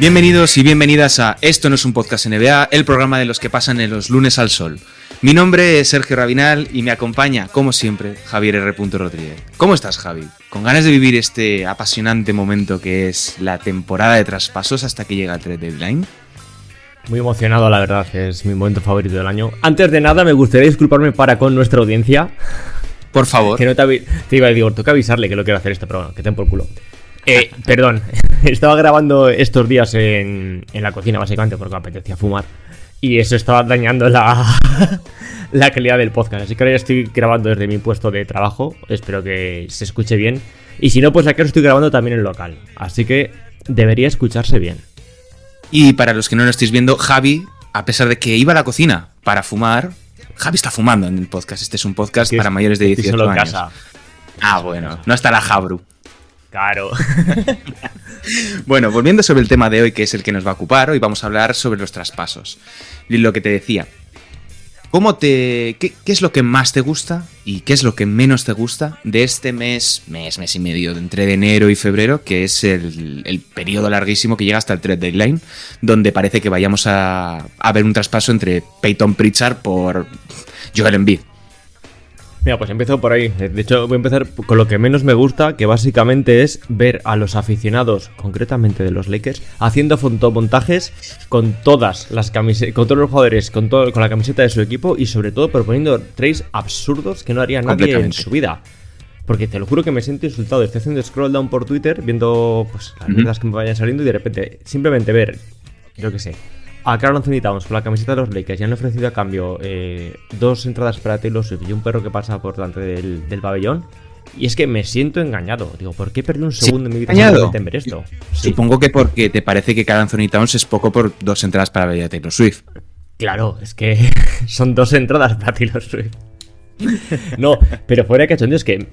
Bienvenidos y bienvenidas a Esto no es un podcast NBA, el programa de los que pasan en los lunes al sol. Mi nombre es Sergio Rabinal y me acompaña, como siempre, Javier R. Rodríguez. ¿Cómo estás, Javi? ¿Con ganas de vivir este apasionante momento que es la temporada de traspasos hasta que llega el trade deadline? Muy emocionado, la verdad, es mi momento favorito del año. Antes de nada, me gustaría disculparme con nuestra audiencia. Por favor. Que no te iba a decir, tengo que avisarle que lo quiero hacer esto, pero bueno, que ten por culo. Perdón, estaba grabando estos días en la cocina, básicamente, porque me apetecía fumar. Y eso estaba dañando la calidad del podcast. Así que ahora ya estoy grabando desde mi puesto de trabajo. Espero que se escuche bien. Y si no, pues aquí lo estoy grabando también en local. Así que debería escucharse bien. Y para los que no lo estéis viendo, Javi, a pesar de que iba a la cocina para fumar, Javi está fumando en el podcast. Este es un podcast para mayores de 18 solo en años. casa. Ah, bueno, no está la Jabru. Claro. Bueno, volviendo sobre el tema de hoy, que es el que nos va a ocupar, hoy vamos a hablar sobre los traspasos. Y lo que te decía, ¿qué es lo que más te gusta y qué es lo que menos te gusta de este mes y medio, entre enero y febrero, que es el periodo larguísimo que llega hasta el trade deadline, donde parece que vayamos a ver un traspaso entre Peyton Pritchard por Joel Embiid? Mira, pues empiezo por ahí. De hecho, voy a empezar con lo que menos me gusta, que básicamente es ver a los aficionados, concretamente de los Lakers, haciendo fotomontajes con todas las camisetas, con todos los jugadores, con la camiseta de su equipo y sobre todo proponiendo trades absurdos que no haría nadie en su vida. Porque te lo juro que me siento insultado. Estoy haciendo scroll down por Twitter, viendo pues las mierdas que me vayan saliendo y de repente simplemente ver, yo qué sé, a Karl Anthony Towns con la camiseta de los Lakers y han ofrecido a cambio 2 entradas para Taylor Swift y un perro que pasa por delante del pabellón. Y es que me siento engañado. Digo, ¿por qué perdí un segundo en mi vida en ver esto? Sí. Supongo que porque te parece que Karl Anthony Towns es poco por 2 entradas para ver a Taylor Swift. Claro, es que son 2 entradas para Taylor Swift. No, pero fuera de cachondeo, es que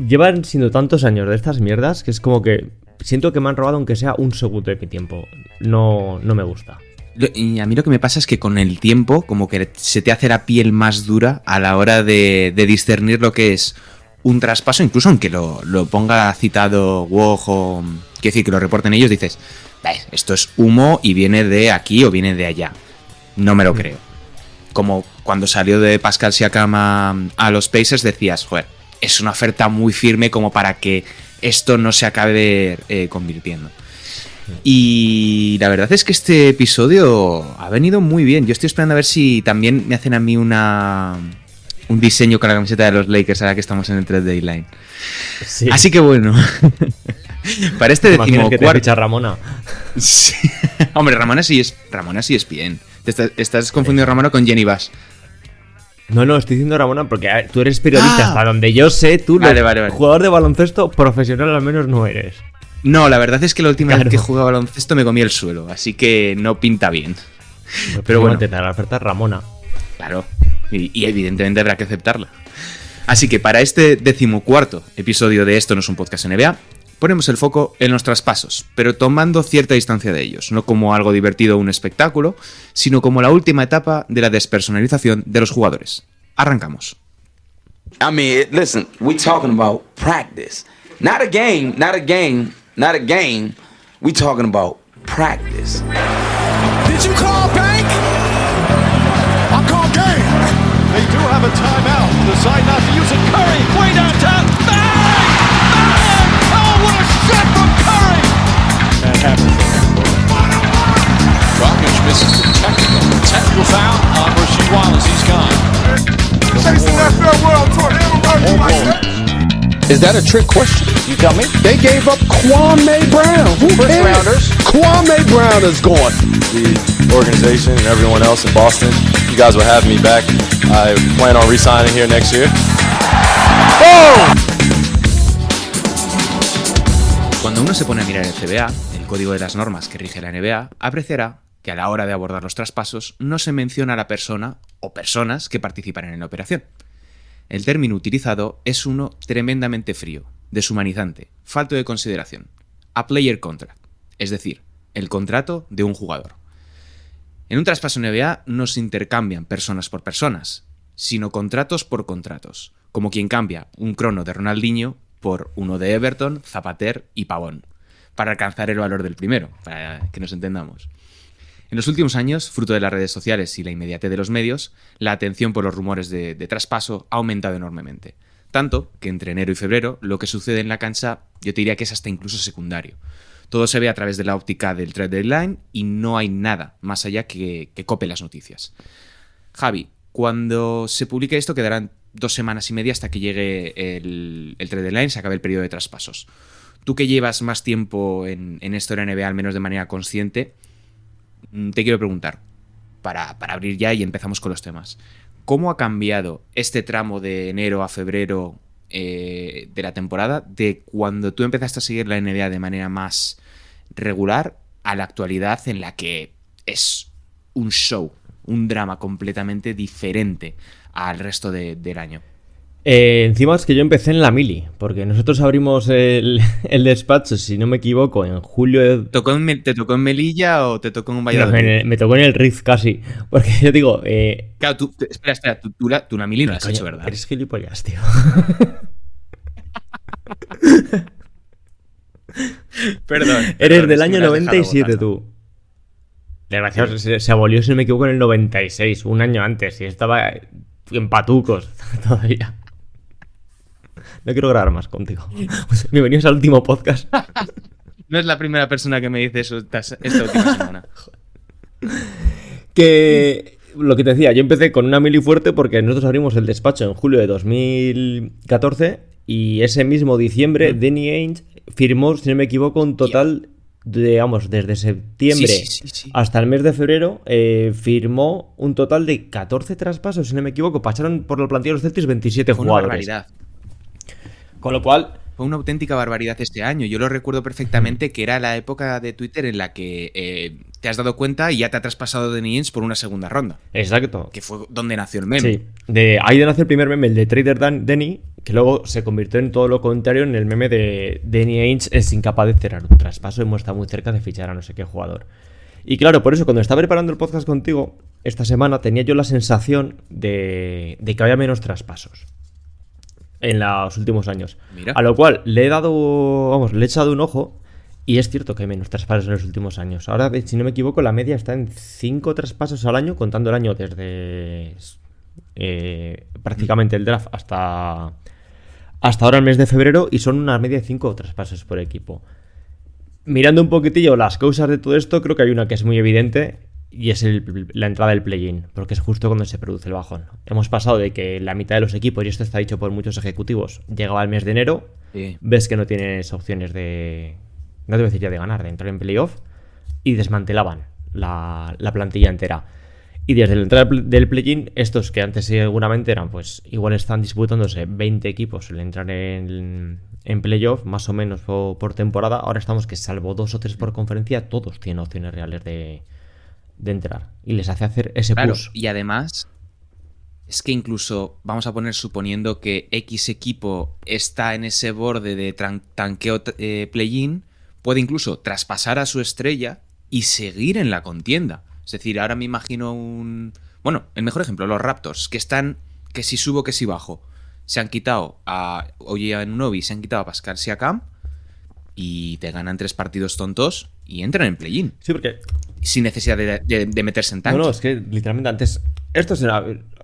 llevan siendo tantos años de estas mierdas que es como que siento que me han robado aunque sea un segundo de mi tiempo. No me gusta. Y a mí lo que me pasa es que con el tiempo como que se te hace la piel más dura a la hora de discernir lo que es un traspaso, incluso aunque lo ponga citado Woj o quiero decir que lo reporten ellos, dices, esto es humo y viene de aquí o viene de allá. No me lo creo. Como cuando salió de Pascal Siakam a los Pacers decías, joder, es una oferta muy firme como para que esto no se acabe convirtiendo. Y la verdad es que este episodio ha venido muy bien. Yo estoy esperando a ver si también me hacen a mí un diseño con la camiseta de los Lakers ahora que estamos en el trade deadline. Sí. Así que bueno, para este decimocuarto... Ramona. Sí. Hombre, Ramona sí es bien. Estás confundiendo Ramona con Jenny Bass. No, estoy diciendo Ramona porque tú eres periodista. Hasta donde yo sé, tú vale. Jugador de baloncesto profesional al menos no eres. No, la verdad es que la última vez que jugué a baloncesto me comí el suelo, así que no pinta bien. Pero bueno, la oferta es Ramona. Claro, y evidentemente habrá que aceptarla. Así que para este 14º episodio de Esto no es un podcast NBA, ponemos el foco en los traspasos, pero tomando cierta distancia de ellos, no como algo divertido o un espectáculo, sino como la última etapa de la despersonalización de los jugadores. Arrancamos. I mean, listen, we talking about practice. Not a game. We talking about practice. Did you call bank? I call game. They do have a timeout. Decide not to use it. Curry, way downtown. Bang! Oh, what a shot from Curry! That happens. Rockets misses the technical foul on Rasheed Wallace. He's gone. Chasing that farewell tour. They ever run you like that? Is that a trick question? You tell me. They gave up Kwame Brown. First rounders. Kwame Brown is gone. The organization and everyone else in Boston, you guys will have me back. I plan on re-signing here next year. Oh! Cuando uno se pone a mirar el CBA, el código de las normas que rige la NBA, apreciará que a la hora de abordar los traspasos no se menciona a la persona o personas que participan en la operación. El término utilizado es uno tremendamente frío, deshumanizante, falto de consideración. A player contract, es decir, el contrato de un jugador. En un traspaso NBA no se intercambian personas por personas, sino contratos por contratos, como quien cambia un crono de Ronaldinho por uno de Everton, Zapater y Pavón. para alcanzar el valor del primero, para que nos entendamos. En los últimos años, fruto de las redes sociales y la inmediatez de los medios, la atención por los rumores de traspaso ha aumentado enormemente. Tanto que entre enero y febrero lo que sucede en la cancha yo te diría que es hasta incluso secundario. Todo se ve a través de la óptica del trade deadline y no hay nada más allá que cope las noticias. Javi, cuando se publique esto quedarán 2 semanas y media hasta que llegue el trade deadline, se acabe el periodo de traspasos. Tú que llevas más tiempo en esto de la NBA, al menos de manera consciente, te quiero preguntar, para abrir ya y empezamos con los temas. ¿Cómo ha cambiado este tramo de enero a febrero de la temporada de cuando tú empezaste a seguir la NBA de manera más regular a la actualidad en la que es un show, un drama completamente diferente al resto del año? Encima es que yo empecé en la mili, porque nosotros abrimos el despacho, si no me equivoco, en julio de... ¿Te tocó en Melilla o te tocó en un Valladolid? Me tocó en el Riz casi, porque yo digo... Claro, espera, tú la mili no la has hecho, ¿verdad? Eres gilipollas, tío. Perdón. Eres del año 97 tú. Desgraciado, se abolió, si no me equivoco, en el 96, un año antes, y estaba en patucos todavía. No quiero grabar más contigo. Bienvenidos al último podcast. No es la primera persona que me dice eso esta última semana. Que lo que te decía, yo empecé con una mili fuerte porque nosotros abrimos el despacho en julio de 2014 y ese mismo diciembre Danny Ainge firmó, si no me equivoco, un total de, vamos, desde septiembre sí. hasta el mes de febrero, firmó un total de 14 traspasos, si no me equivoco. Pasaron por la plantilla de los Celtics 27 Fue jugadores. Una barbaridad. Con lo cual... Fue una auténtica barbaridad este año. Yo lo recuerdo perfectamente que era la época de Twitter en la que te has dado cuenta y ya te ha traspasado Danny Ainge por una segunda ronda. Exacto. Que fue donde nació el meme. Sí. Ahí nació el primer meme, el de Trader Danny, que luego se convirtió en todo lo contrario en el meme de Danny Ainge es incapaz de cerrar un traspaso y hemos estado muy cerca de fichar a no sé qué jugador. Y claro, por eso cuando estaba preparando el podcast contigo, esta semana tenía yo la sensación de que había menos traspasos en los últimos años. Mira. A lo cual le he echado un ojo y es cierto que hay menos traspasos en los últimos años. Ahora, si no me equivoco, la media está en 5 traspasos al año, contando el año desde prácticamente el draft hasta ahora el mes de febrero, y son una media de 5 traspasos por equipo. Mirando un poquitillo las causas de todo esto, creo que hay una que es muy evidente y es la entrada del play-in, porque es justo cuando se produce el bajón. Hemos pasado de que la mitad de los equipos, y esto está dicho por muchos ejecutivos, llegaba al mes de enero, ves que no tienes opciones de... no te voy a decir ya de ganar, de entrar en playoff, y desmantelaban la plantilla entera. Y desde la entrada del play-in, estos que antes seguramente eran, pues igual están disputándose 20 equipos el entrar en playoff, más o menos por temporada. Ahora estamos que salvo 2 o 3 por conferencia, todos tienen opciones reales de entrar. Y les hace hacer ese push. Y además, es que incluso, vamos a poner suponiendo que X equipo está en ese borde de tanqueo play-in, puede incluso traspasar a su estrella y seguir en la contienda. Es decir, ahora me imagino bueno, el mejor ejemplo, los Raptors, que están, que si subo, que si bajo. Se han quitado a Oye Anunoby, se han quitado a Pascal Siakam y te ganan 3 partidos tontos y entran en play-in. Sí, porque... sin necesidad de meterse en tanques. No, es que literalmente antes... Esto es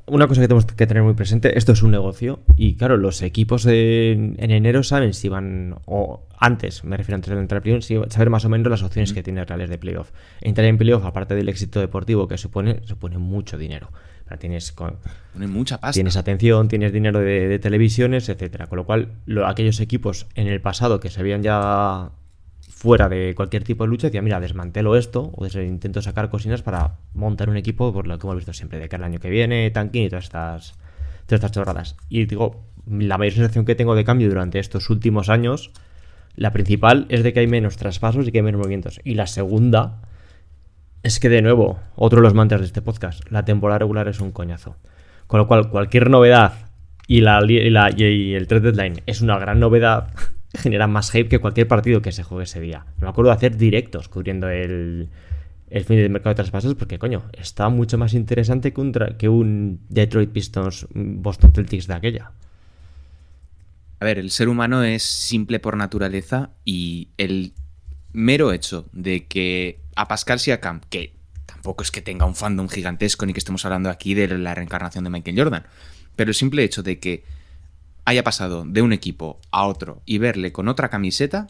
una cosa que tenemos que tener muy presente. Esto es un negocio y claro, los equipos en enero saben si van... o antes, me refiero antes de entrar en playoff, saber más o menos las opciones que tienen reales de playoff. Entrar en playoff, aparte del éxito deportivo que supone mucho dinero. Tienes mucha pasta. Tienes atención, tienes dinero de televisiones, etcétera. Con lo cual, aquellos equipos en el pasado que se habían ya fuera de cualquier tipo de lucha, decía, mira, desmantelo esto, o intento sacar cocinas para montar un equipo por lo que hemos visto siempre, de que el año que viene, tanking y todas estas chorradas. Y digo, la mayor sensación que tengo de cambio durante estos últimos años, la principal es de que hay menos traspasos y que hay menos movimientos. Y la segunda es que, de nuevo, otro de los mantras de este podcast, la temporada regular es un coñazo. Con lo cual, cualquier novedad y el trade deadline es una gran novedad, genera más hype que cualquier partido que se juegue ese día. Me acuerdo de hacer directos cubriendo el fin del mercado de traspasos porque, coño, está mucho más interesante que un Detroit Pistons Boston Celtics de aquella. A ver, el ser humano es simple por naturaleza y el mero hecho de que a Pascal Siakam, que tampoco es que tenga un fandom gigantesco ni que estemos hablando aquí de la reencarnación de Michael Jordan, pero el simple hecho de que haya pasado de un equipo a otro y verle con otra camiseta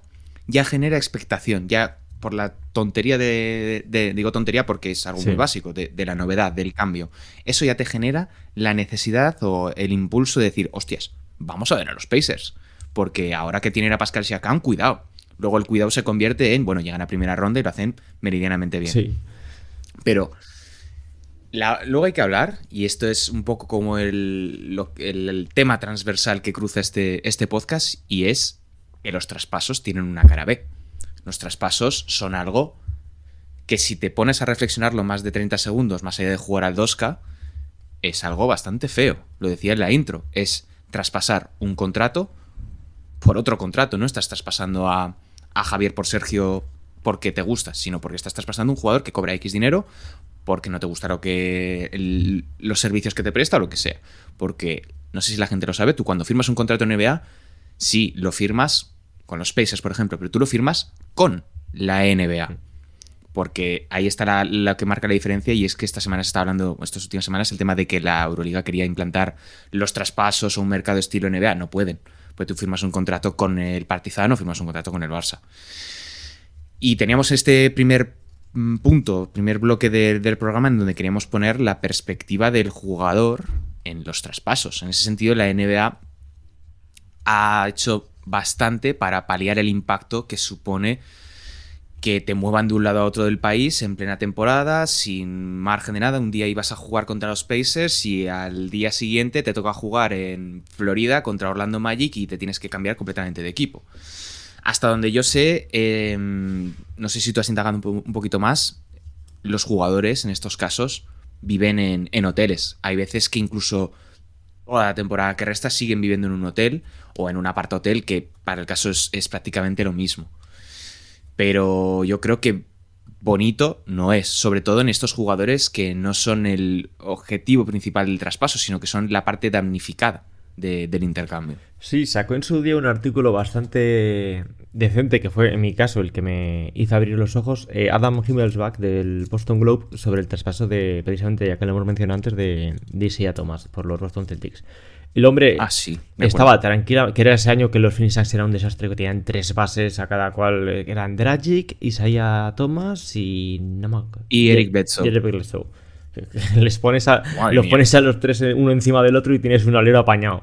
ya genera expectación, ya por la tontería digo tontería porque es algo muy básico, de la novedad, del cambio. Eso ya te genera la necesidad o el impulso de decir, hostias, vamos a ver a los Pacers, porque ahora que tienen a Pascal Siakam, cuidado. Luego el cuidado se convierte en, bueno, llegan a primera ronda y lo hacen meridianamente bien. Sí. Pero luego hay que hablar, y esto es un poco como el tema transversal que cruza este podcast, y es que los traspasos tienen una cara B. Los traspasos son algo que, si te pones a reflexionarlo más de 30 segundos, más allá de jugar al 2K, es algo bastante feo. Lo decía en la intro, es traspasar un contrato por otro contrato. No estás traspasando a Javier por Sergio porque te gusta, sino porque estás traspasando a un jugador que cobra X dinero porque no te gusta los servicios que te presta o lo que sea. Porque, no sé si la gente lo sabe, tú cuando firmas un contrato en NBA, sí, lo firmas con los Pacers, por ejemplo, pero tú lo firmas con la NBA. Porque ahí está lo que marca la diferencia, y es que esta semana se está hablando, estas últimas semanas, el tema de que la Euroliga quería implantar los traspasos o un mercado estilo NBA. No pueden, pues tú firmas un contrato con el Partizan o firmas un contrato con el Barça. Y teníamos este primer bloque del programa en donde queríamos poner la perspectiva del jugador en los traspasos. En ese sentido, la NBA ha hecho bastante para paliar el impacto que supone que te muevan de un lado a otro del país en plena temporada, sin margen de nada. Un día ibas a jugar contra los Pacers y al día siguiente te toca jugar en Florida contra Orlando Magic y te tienes que cambiar completamente de equipo. Hasta donde yo sé, no sé si tú has indagado un poquito más, los jugadores en estos casos viven en hoteles. Hay veces que incluso toda la temporada que resta siguen viviendo en un hotel o en un apart-hotel, que para el caso es prácticamente lo mismo. Pero yo creo que bonito no es, sobre todo en estos jugadores que no son el objetivo principal del traspaso, sino que son la parte damnificada del intercambio. Sí, sacó en su día un artículo bastante decente, que fue en mi caso el que me hizo abrir los ojos, Adam Himmelsbach del Boston Globe, sobre el traspaso de, precisamente, ya que lo hemos mencionado antes, de Isaiah Thomas por los Boston Celtics. El hombre estaba tranquila, que era ese año que los Phoenix Suns era un desastre, que tenían 3 bases a cada cual, eran Dragic, Isaiah Thomas y Eric Bledsoe. Los pones a los 3 uno encima del otro y tienes un alero apañado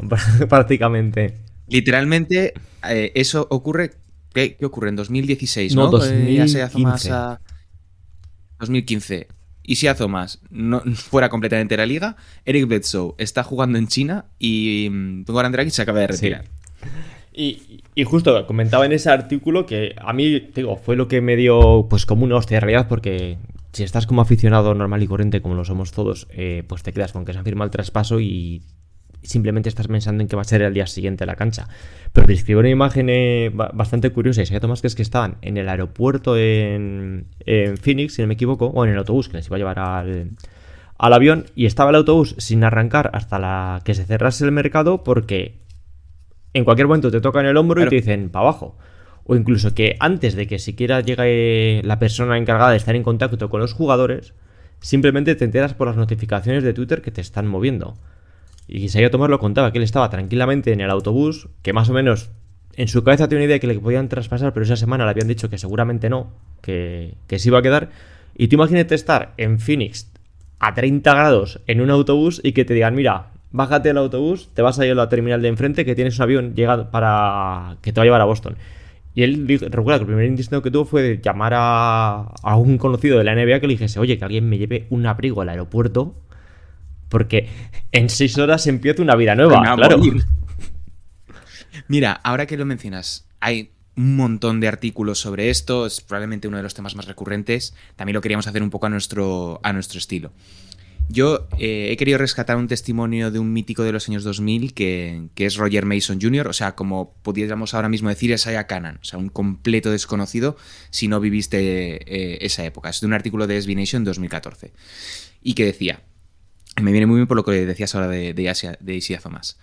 prácticamente. Literalmente, eso ocurre. ¿Qué ocurre? En 2016, ¿no? ¿no? 2015. 2015. Isaiah Thomas no fuera completamente de la liga. Eric Bledsoe está jugando en China y Goran Dragic se acaba de retirar. Sí. Y justo comentaba en ese artículo que a mí, digo, fue lo que me dio pues como una hostia de realidad, porque si estás como aficionado normal y corriente, como lo somos todos, pues te quedas con que se ha firmado el traspaso y simplemente estás pensando en que va a ser el día siguiente la cancha. Pero describe una imagen bastante curiosa, y se Tomás, que es que estaban en el aeropuerto en Phoenix, si no me equivoco, o en el autobús que les iba a llevar al avión, y estaba el autobús sin arrancar hasta que se cerrase el mercado, porque en cualquier momento te tocan el hombro y te dicen para abajo. O incluso que antes de que siquiera llegue la persona encargada de estar en contacto con los jugadores, simplemente te enteras por las notificaciones de Twitter que te están moviendo. Y Isaiah Thomas lo contaba, que él estaba tranquilamente en el autobús, que más o menos en su cabeza tenía una idea de que le podían traspasar, pero esa semana le habían dicho que seguramente no, que se iba a quedar. Y tú imagínate estar en Phoenix a 30 grados en un autobús y que te digan, mira, bájate del autobús, te vas a ir a la terminal de enfrente, que tienes un avión llegado que te va a llevar a Boston. Y él recuerda que el primer instinto que tuvo fue llamar a un conocido de la NBA que le dijese, oye, que alguien me lleve un abrigo al aeropuerto, porque en 6 horas empieza una vida nueva, claro. Mira, ahora que lo mencionas, hay un montón de artículos sobre esto, es probablemente uno de los temas más recurrentes. También lo queríamos hacer un poco a nuestro estilo. Yo he querido rescatar un testimonio de un mítico de los años 2000 que es Roger Mason Jr., o sea, como pudiéramos ahora mismo decir, Isaiah Canaan, o sea, un completo desconocido si no viviste esa época. Es de un artículo de SB Nation 2014 y que decía, me viene muy bien por lo que decías ahora de Isaiah Thomas,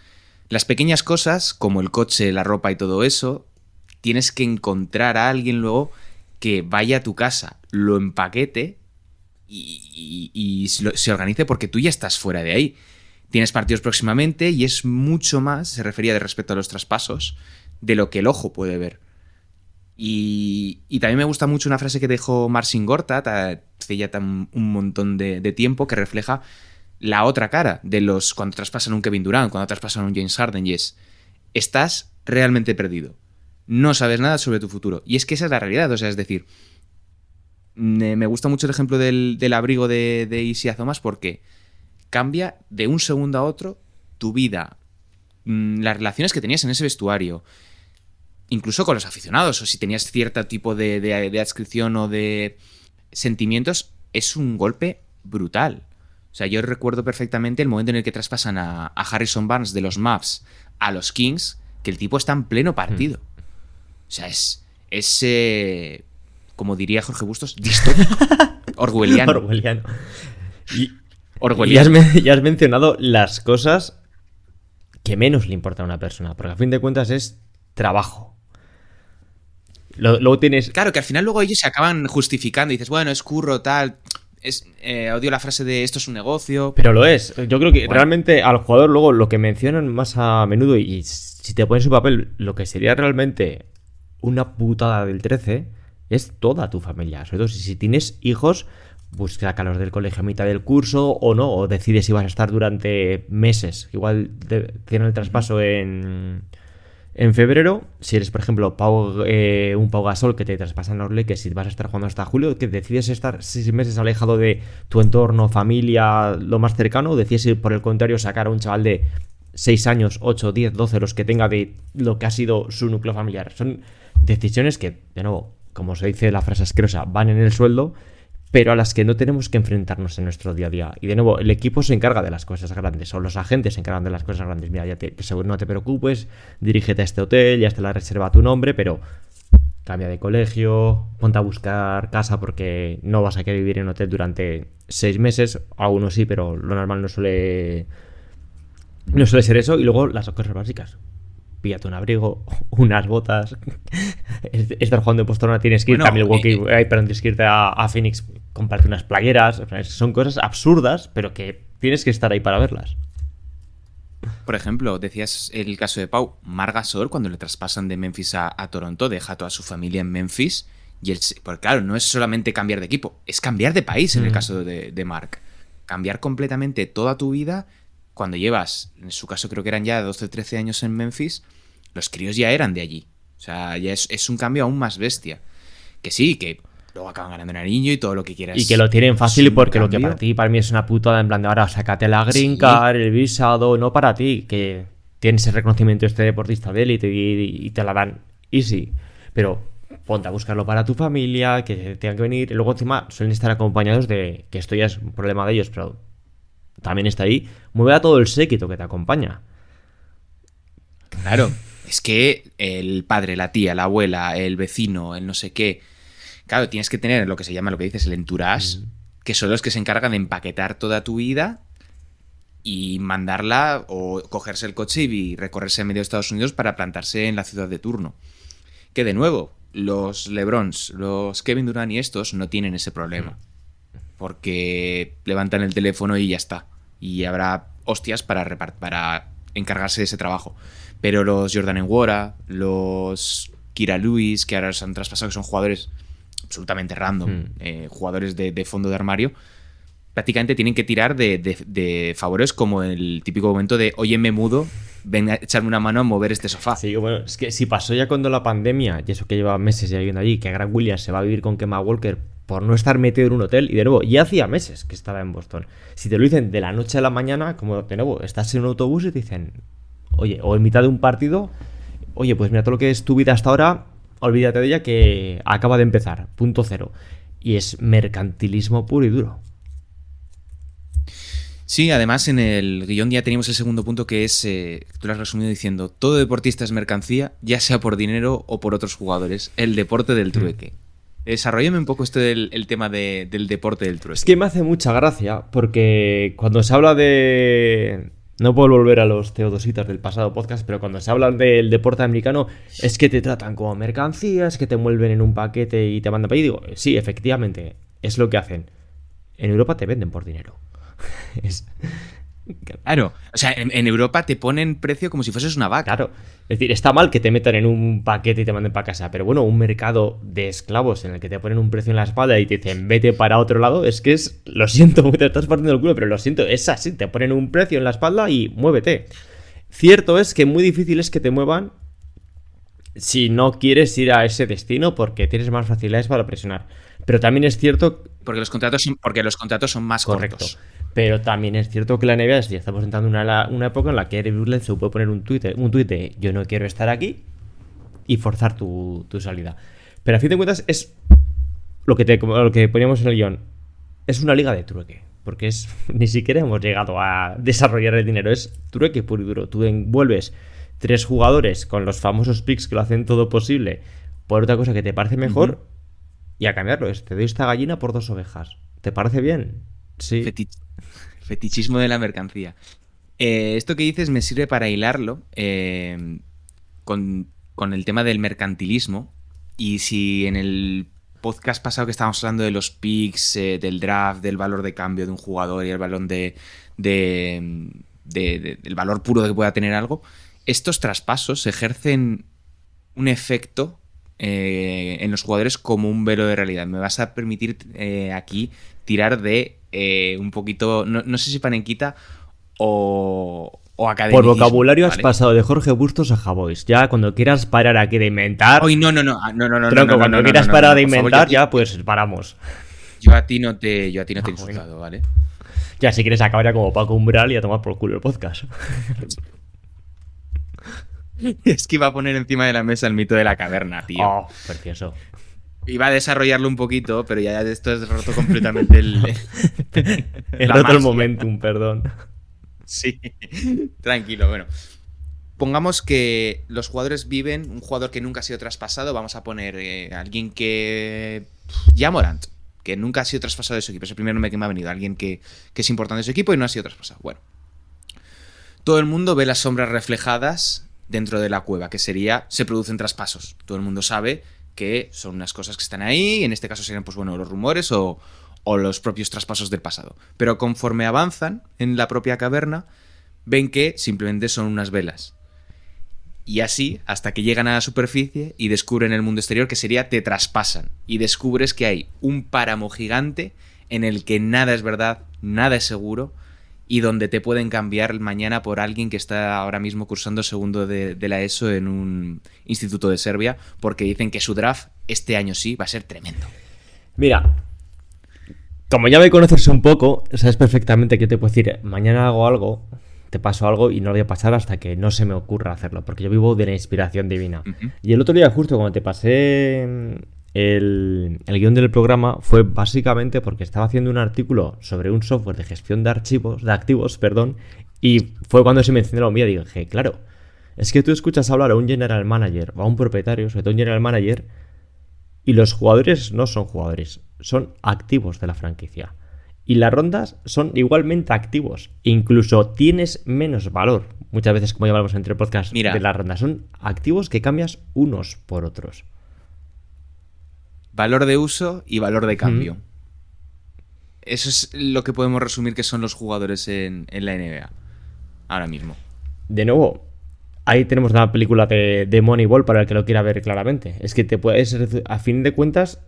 las pequeñas cosas como el coche, la ropa y todo eso, tienes que encontrar a alguien luego que vaya a tu casa, lo empaquete y se organice porque tú ya estás fuera de ahí. Tienes partidos próximamente y es mucho más, se refería de respecto a los traspasos, de lo que el ojo puede ver. Y también me gusta mucho una frase que dejó Marcin Gortat hace ya un montón de tiempo, que refleja la otra cara de los cuando traspasan un Kevin Durant, cuando traspasan un James Harden, y estás realmente perdido. No sabes nada sobre tu futuro. Y es que esa es la realidad, o sea, es decir, me gusta mucho el ejemplo del abrigo de Isaiah Thomas porque cambia de un segundo a otro tu vida, las relaciones que tenías en ese vestuario, incluso con los aficionados, o si tenías cierto tipo de adscripción o de sentimientos, es un golpe brutal. O sea, yo recuerdo perfectamente el momento en el que traspasan a Harrison Barnes de los Mavs a los Kings, que el tipo está en pleno partido. O sea, es como diría Jorge Bustos, distópico. Orwelliano. Orwelliano. Ya has mencionado las cosas que menos le importa a una persona, porque a fin de cuentas es trabajo. Luego tienes... Claro, que al final luego ellos se acaban justificando y dices, bueno, es curro, tal... odio la frase de esto es un negocio. Pero lo es. Yo creo que realmente al jugador luego lo que mencionan más a menudo, y si te pones su papel, lo que sería realmente una putada del 13 es toda tu familia. Sobre todo si tienes hijos, pues sácalos del colegio a mitad del curso o no, o decides si vas a estar durante meses. Igual tienen el traspaso en febrero. Si eres, por ejemplo, un Pau Gasol que te traspasan los Lakers, si vas a estar jugando hasta julio, que decides estar 6 meses alejado de tu entorno, familia, lo más cercano, o decides ir, por el contrario, sacar a un chaval de 6 años, 8, 10, 12, los que tenga de lo que ha sido su núcleo familiar. Son decisiones que, de nuevo, como se dice la frase asquerosa, van en el sueldo, pero a las que no tenemos que enfrentarnos en nuestro día a día. Y de nuevo, el equipo se encarga de las cosas grandes, o los agentes se encargan de las cosas grandes. Mira, seguro no te preocupes, dirígete a este hotel, ya está la reserva a tu nombre, pero cambia de colegio, ponte a buscar casa porque no vas a querer vivir en hotel durante 6 meses. Algunos sí, pero lo normal no suele ser eso. Y luego las cosas básicas. Píllate un abrigo, unas botas. Estar jugando en Postorna, tienes que irte a Milwaukee, pero tienes que irte a Phoenix, comprarte unas playeras. Son cosas absurdas, pero que tienes que estar ahí para verlas. Por ejemplo, decías el caso de Pau. Marc Gasol, cuando le traspasan de Memphis a Toronto, deja a toda su familia en Memphis. Porque claro, no es solamente cambiar de equipo, es cambiar de país en el caso de Marc. Cambiar completamente toda tu vida. Cuando llevas, en su caso creo que eran ya 12 o 13 años en Memphis, los críos ya eran de allí. O sea, ya es un cambio aún más bestia. Que sí, que luego acaban ganando en anillo y todo lo que quieras. Y que lo tienen fácil porque lo que para mí es una putada en plan de ahora sácate la green card, el visado, no para ti, que tienes el reconocimiento este deportista de élite y te la dan easy. Pero ponte a buscarlo para tu familia, que tengan que venir. Luego encima suelen estar acompañados de, que esto ya es un problema de ellos, pero también está ahí, mueve a todo el séquito que te acompaña. Claro, es que el padre, la tía, la abuela, el vecino, el no sé qué. Claro, tienes que tener lo que se llama, lo que dices, el entourage, que son los que se encargan de empaquetar toda tu vida y mandarla o cogerse el coche y recorrerse en medio de Estados Unidos para plantarse en la ciudad de turno. Que de nuevo, los LeBrons, los Kevin Durant y estos no tienen ese problema. Porque levantan el teléfono y ya está. Y habrá hostias para encargarse de ese trabajo. Pero los Jordan Nwora, los Kira Lewis, que ahora se han traspasado, que son jugadores absolutamente random, jugadores de fondo de armario, prácticamente tienen que tirar de favores como el típico momento de óyeme mudo, ven a echarme una mano a mover este sofá. Sí, bueno, es que si pasó ya cuando la pandemia, y eso que lleva meses ya viviendo allí, que Grant Williams se va a vivir con Kemba Walker por no estar metido en un hotel, y de nuevo, ya hacía meses que estaba en Boston. Si te lo dicen de la noche a la mañana, como de nuevo, estás en un autobús y te dicen, oye, o en mitad de un partido, oye, pues mira, todo lo que es tu vida hasta ahora, olvídate de ella que acaba de empezar, punto cero. Y es mercantilismo puro y duro. Sí, además en el guión ya teníamos el segundo punto, que es, tú lo has resumido diciendo, todo deportista es mercancía, ya sea por dinero o por otros jugadores, el deporte del trueque. Desarrollame un poco esto del tema del deporte del trueque. Es que me hace mucha gracia porque cuando se habla de No puedo volver a los teodositas del pasado podcast, pero cuando se hablan del deporte americano es que te tratan como mercancías, que te envuelven en un paquete y te mandan para ahí. Digo, sí, efectivamente, es lo que hacen. En Europa te venden por dinero. Es... Claro, o sea, en Europa te ponen precio como si fueses una vaca. Claro, es decir, está mal que te metan en un paquete y te manden para casa, pero bueno, un mercado de esclavos en el que te ponen un precio en la espalda y te dicen vete para otro lado, es que es, lo siento, te estás partiendo el culo, pero lo siento, es así, te ponen un precio en la espalda y muévete. Cierto es que muy difícil es que te muevan si no quieres ir a ese destino porque tienes más facilidades para presionar. Pero también es cierto... Porque los contratos son más Correcto. cortos. Pero también es cierto que la NBA ya estamos entrando en una época en la que Eric Bledsoe puede poner un tuit de yo no quiero estar aquí y forzar tu salida. Pero a fin de cuentas es lo que poníamos en el guión. Es una liga de trueque. Porque ni siquiera hemos llegado a desarrollar el dinero. Es trueque puro y duro. Tú envuelves 3 jugadores con los famosos picks que lo hacen todo posible por otra cosa que te parece mejor y a cambiarlo. Te doy esta gallina por 2 ovejas. ¿Te parece bien? Sí. Fetichismo de la mercancía. Esto que dices me sirve para hilarlo con el tema del mercantilismo. Y si en el podcast pasado que estábamos hablando de los picks, del draft, del valor de cambio de un jugador y el valor del valor puro de que pueda tener algo, estos traspasos ejercen un efecto en los jugadores como un velo de realidad. Me vas a permitir aquí tirar de un poquito, no sé si panenquita o académico. Por vocabulario, ¿vale? Has pasado de Jorge Bustos a Javois. Ya cuando quieras parar aquí de inventar... Hoy no. Tronco, cuando quieras parar de inventar, ya pues paramos. Yo a ti no te he insultado, ¿vale? Ya, si quieres acabar ya como Paco Umbral y a tomar por culo el podcast. Es que iba a poner encima de la mesa el mito de la caverna, tío. Oh, precioso. Iba a desarrollarlo un poquito, pero ya esto es roto completamente He roto el momentum, perdón. Sí, tranquilo, bueno. Pongamos que los jugadores viven, un jugador que nunca ha sido traspasado, vamos a poner alguien que... Ya Morant, que nunca ha sido traspasado de su equipo, es el primer nombre que me ha venido, alguien que es importante de su equipo y no ha sido traspasado. Bueno, todo el mundo ve las sombras reflejadas dentro de la cueva, que sería, se producen traspasos. Todo el mundo sabe que son unas cosas que están ahí, en este caso serían pues bueno, los rumores o los propios traspasos del pasado. Pero conforme avanzan en la propia caverna, ven que simplemente son unas velas. Y así, hasta que llegan a la superficie y descubren el mundo exterior, que sería te traspasan. Y descubres que hay un páramo gigante en el que nada es verdad, nada es seguro, y donde te pueden cambiar mañana por alguien que está ahora mismo cursando segundo de la ESO en un instituto de Serbia, porque dicen que su draft este año sí va a ser tremendo. Mira, como ya me conoces un poco, sabes perfectamente que te puedo decir, mañana hago algo, te paso algo y no lo voy a pasar hasta que no se me ocurra hacerlo, porque yo vivo de la inspiración divina. Y el otro día, justo cuando te pasé el guión del programa, fue básicamente porque estaba haciendo un artículo sobre un software de gestión de activos, y fue cuando se me encendió la mía. Dije, claro, es que tú escuchas hablar a un general manager o a un propietario, sobre todo un general manager, y los jugadores no son jugadores, son activos de la franquicia. Y las rondas son igualmente activos. Incluso tienes menos valor. Muchas veces, como llamamos entre podcasts de las rondas, son activos que cambias unos por otros. Valor de uso y valor de cambio. Eso es lo que podemos resumir que son los jugadores en la NBA. Ahora mismo. De nuevo, ahí tenemos la película de Moneyball para el que lo quiera ver claramente. Es que te puedes, a fin de cuentas,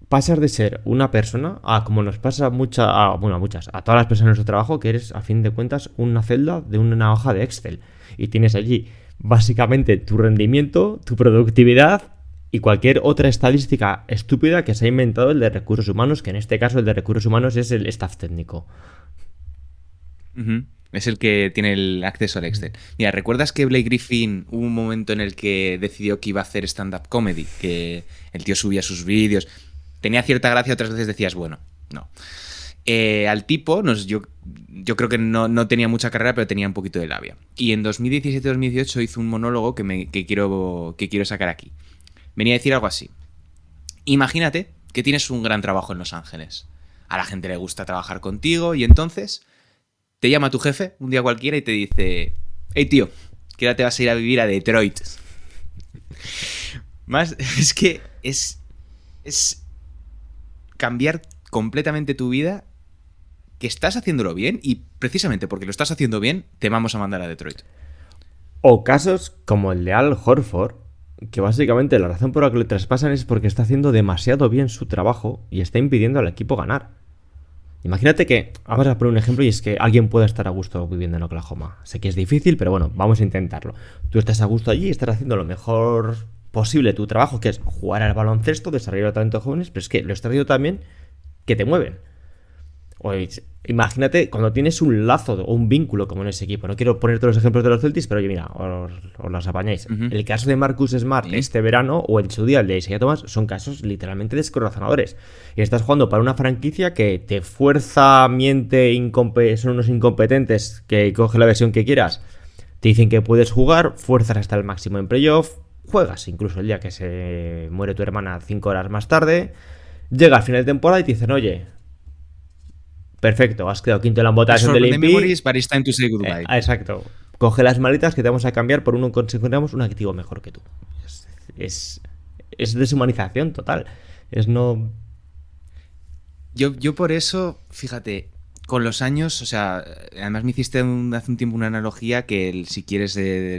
pasas de ser una persona a, como nos pasa a todas las personas en nuestro trabajo, que eres, a fin de cuentas, una celda de una hoja de Excel. Y tienes allí, básicamente, tu rendimiento, tu productividad y cualquier otra estadística estúpida que se ha inventado el de recursos humanos, que en este caso el de recursos humanos es el staff técnico. Es el que tiene el acceso al Excel. Mira, ¿recuerdas que Blake Griffin hubo un momento en el que decidió que iba a hacer stand-up comedy? Que el tío subía sus vídeos. Tenía cierta gracia, otras veces decías, bueno, no. Al tipo, yo creo que no tenía mucha carrera, pero tenía un poquito de labia. Y en 2017-2018 hizo un monólogo que quiero sacar aquí. Venía a decir algo así. Imagínate que tienes un gran trabajo en Los Ángeles. A la gente le gusta trabajar contigo y entonces te llama tu jefe un día cualquiera y te dice: hey tío, que ahora te vas a ir a vivir a Detroit. Más, es que es cambiar completamente tu vida, que estás haciéndolo bien y precisamente porque lo estás haciendo bien te vamos a mandar a Detroit. O casos como el de Al Horford, que básicamente la razón por la que le traspasan es porque está haciendo demasiado bien su trabajo y está impidiendo al equipo ganar. Imagínate que, vamos a poner un ejemplo, y es que alguien pueda estar a gusto viviendo en Oklahoma. Sé que es difícil, pero bueno, vamos a intentarlo. Tú estás a gusto allí y estás haciendo lo mejor posible tu trabajo, que es jugar al baloncesto, desarrollar talentos jóvenes, pero es que lo estás haciendo también que te mueven. O imagínate cuando tienes un lazo o un vínculo como en ese equipo. No quiero poner todos los ejemplos de los Celtics, pero oye, mira, os los apañáis. El caso de Marcus Smart este verano, o en su día el de Isaiah Thomas, son casos literalmente descorazonadores. Y estás jugando para una franquicia que te fuerza, miente, son unos incompetentes que coge la versión que quieras. Te dicen que puedes jugar, fuerzas hasta el máximo en playoff, juegas incluso el día que se muere tu hermana 5 horas más tarde. Llega al final de temporada y te dicen: oye, perfecto, has quedado quinto en la votación del MVP. But it's time to say goodbye. Exacto. Coge las maletas que te vamos a cambiar por uno, consideramos un activo mejor que tú. Es deshumanización total. Es no... Yo por eso, fíjate, con los años, o sea, además me hiciste hace un tiempo una analogía que si quieres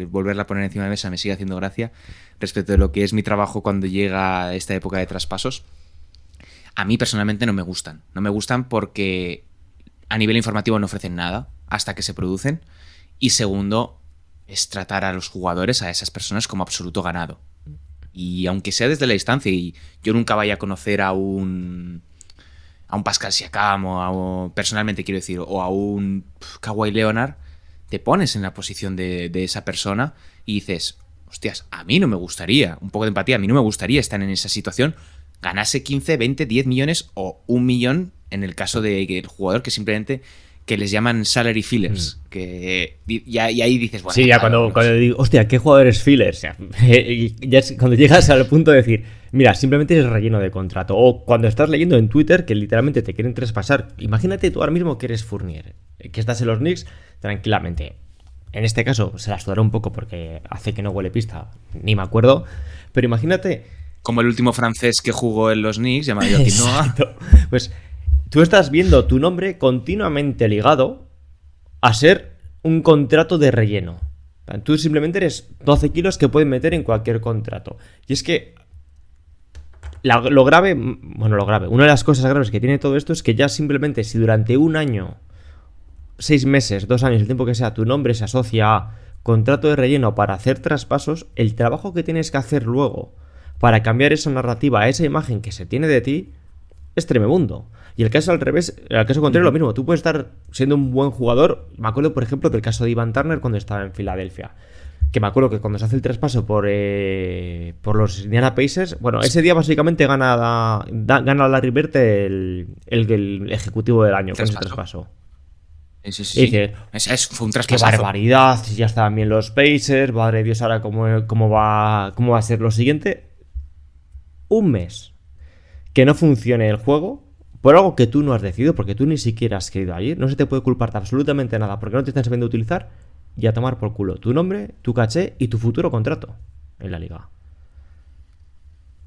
volverla a poner encima de la mesa me sigue haciendo gracia respecto de lo que es mi trabajo cuando llega esta época de traspasos. A mí personalmente no me gustan. No me gustan porque a nivel informativo no ofrecen nada hasta que se producen. Y segundo, es tratar a los jugadores, a esas personas, como absoluto ganado. Y aunque sea desde la distancia y yo nunca vaya a conocer a un Pascal Siakam, personalmente quiero decir, o a un Kawhi Leonard, te pones en la posición de esa persona y dices: hostias, a mí no me gustaría, un poco de empatía, a mí no me gustaría estar en esa situación, ganase 15, 20, 10 millones o 1 millón en el caso del jugador que simplemente que les llaman salary fillers. Y ahí dices, bueno... Sí, ya cuando digo, hostia, ¿qué jugador es filler? O sea, ya es cuando llegas al punto de decir, mira, simplemente eres relleno de contrato. O cuando estás leyendo en Twitter que literalmente te quieren traspasar. Imagínate tú ahora mismo que eres Fournier, que estás en los Knicks tranquilamente. En este caso se la sudará un poco porque hace que no huele pista, ni me acuerdo. Pero imagínate... Como el último francés que jugó en los Knicks, llamado Joaquim Noah. Pues tú estás viendo tu nombre continuamente ligado a ser un contrato de relleno. Tú simplemente eres 12 kilos que pueden meter en cualquier contrato. Y es que lo grave, una de las cosas graves que tiene todo esto es que ya simplemente si durante un año, 6 meses, 2 años, el tiempo que sea, tu nombre se asocia a contrato de relleno para hacer traspasos, el trabajo que tienes que hacer luego para cambiar esa narrativa, esa imagen que se tiene de ti, es tremebundo. Y el caso al revés, el caso contrario, lo mismo. Tú puedes estar siendo un buen jugador. Me acuerdo, por ejemplo, del caso de Ivan Turner cuando estaba en Filadelfia. Que me acuerdo que cuando se hace el traspaso por los Indiana Pacers, bueno, ese día básicamente gana Larry Bird el ejecutivo del año con ese traspaso. Sí. Y dice, fue un traspaso. Qué barbaridad, ya estaban bien los Pacers, madre de Dios, ahora cómo va a ser lo siguiente. Un mes que no funcione el juego por algo que tú no has decidido, porque tú ni siquiera has querido ir, no se te puede culpar de absolutamente nada porque no te están sabiendo utilizar, y a tomar por culo tu nombre, tu caché y tu futuro contrato en la liga.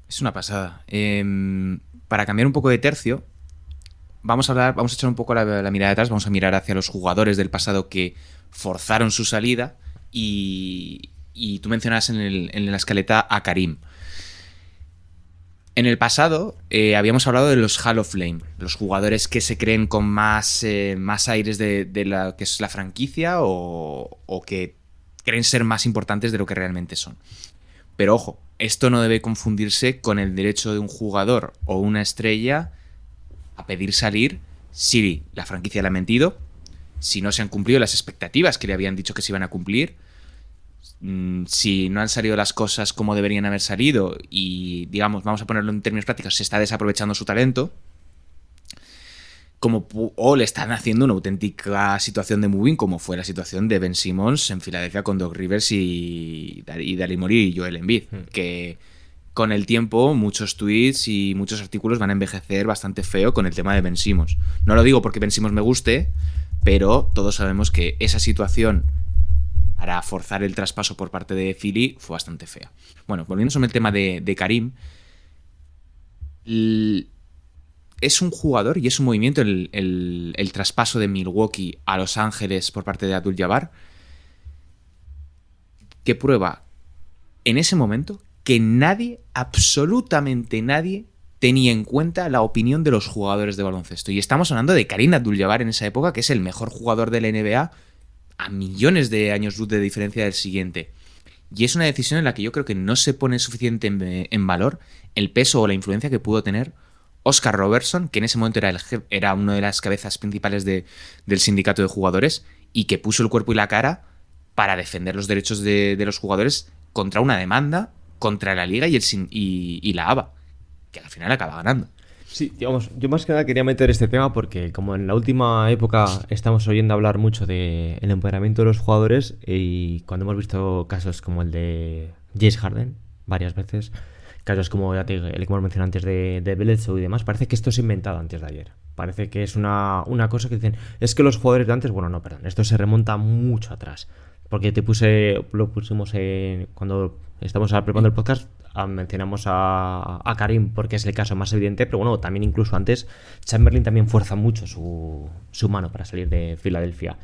Es una pasada. Para cambiar un poco de tercio, vamos a echar un poco la mirada atrás, vamos a mirar hacia los jugadores del pasado que forzaron su salida y tú mencionabas en la escaleta a Karim. En el pasado habíamos hablado de los Hall of Fame, los jugadores que se creen con más aires de la que es la franquicia o que creen ser más importantes de lo que realmente son. Pero ojo, esto no debe confundirse con el derecho de un jugador o una estrella a pedir salir si la franquicia le ha mentido, si no se han cumplido las expectativas que le habían dicho que se iban a cumplir, si no han salido las cosas como deberían haber salido y, digamos, vamos a ponerlo en términos prácticos, se está desaprovechando su talento, o le están haciendo una auténtica situación de moving, como fue la situación de Ben Simmons en Filadelfia con Doc Rivers y Daryl Morey y Joel Embiid, que con el tiempo muchos tweets y muchos artículos van a envejecer bastante feo con el tema de Ben Simmons. No lo digo porque Ben Simmons me guste, pero todos sabemos que esa situación para forzar el traspaso por parte de Philly fue bastante fea. Bueno, volviendo sobre el tema de Karim, es un jugador y es un movimiento el traspaso de Milwaukee a Los Ángeles por parte de Abdul-Jabbar, que prueba en ese momento que nadie, absolutamente nadie, tenía en cuenta la opinión de los jugadores de baloncesto. Y estamos hablando de Karim Abdul-Jabbar en esa época, que es el mejor jugador de la NBA a millones de años luz de diferencia del siguiente. Y es una decisión en la que yo creo que no se pone suficiente en valor el peso o la influencia que pudo tener Oscar Robertson, que en ese momento era una de las cabezas principales del sindicato de jugadores y que puso el cuerpo y la cara para defender los derechos de los jugadores contra una demanda contra la Liga y la ABA, que al final acaba ganando. Sí, digamos, yo más que nada quería meter este tema porque como en la última época estamos oyendo hablar mucho del empoderamiento de los jugadores y cuando hemos visto casos como el de James Harden varias veces, casos como el que hemos mencionado antes de Bledsoe y demás, parece que esto es inventado antes de ayer. Parece que es una cosa que dicen, es que los jugadores de antes, bueno, no, perdón, esto se remonta mucho atrás. Porque lo pusimos cuando estamos preparando el podcast, mencionamos a Karim porque es el caso más evidente, pero bueno, también incluso antes Chamberlain también fuerza mucho su mano para salir de Filadelfia.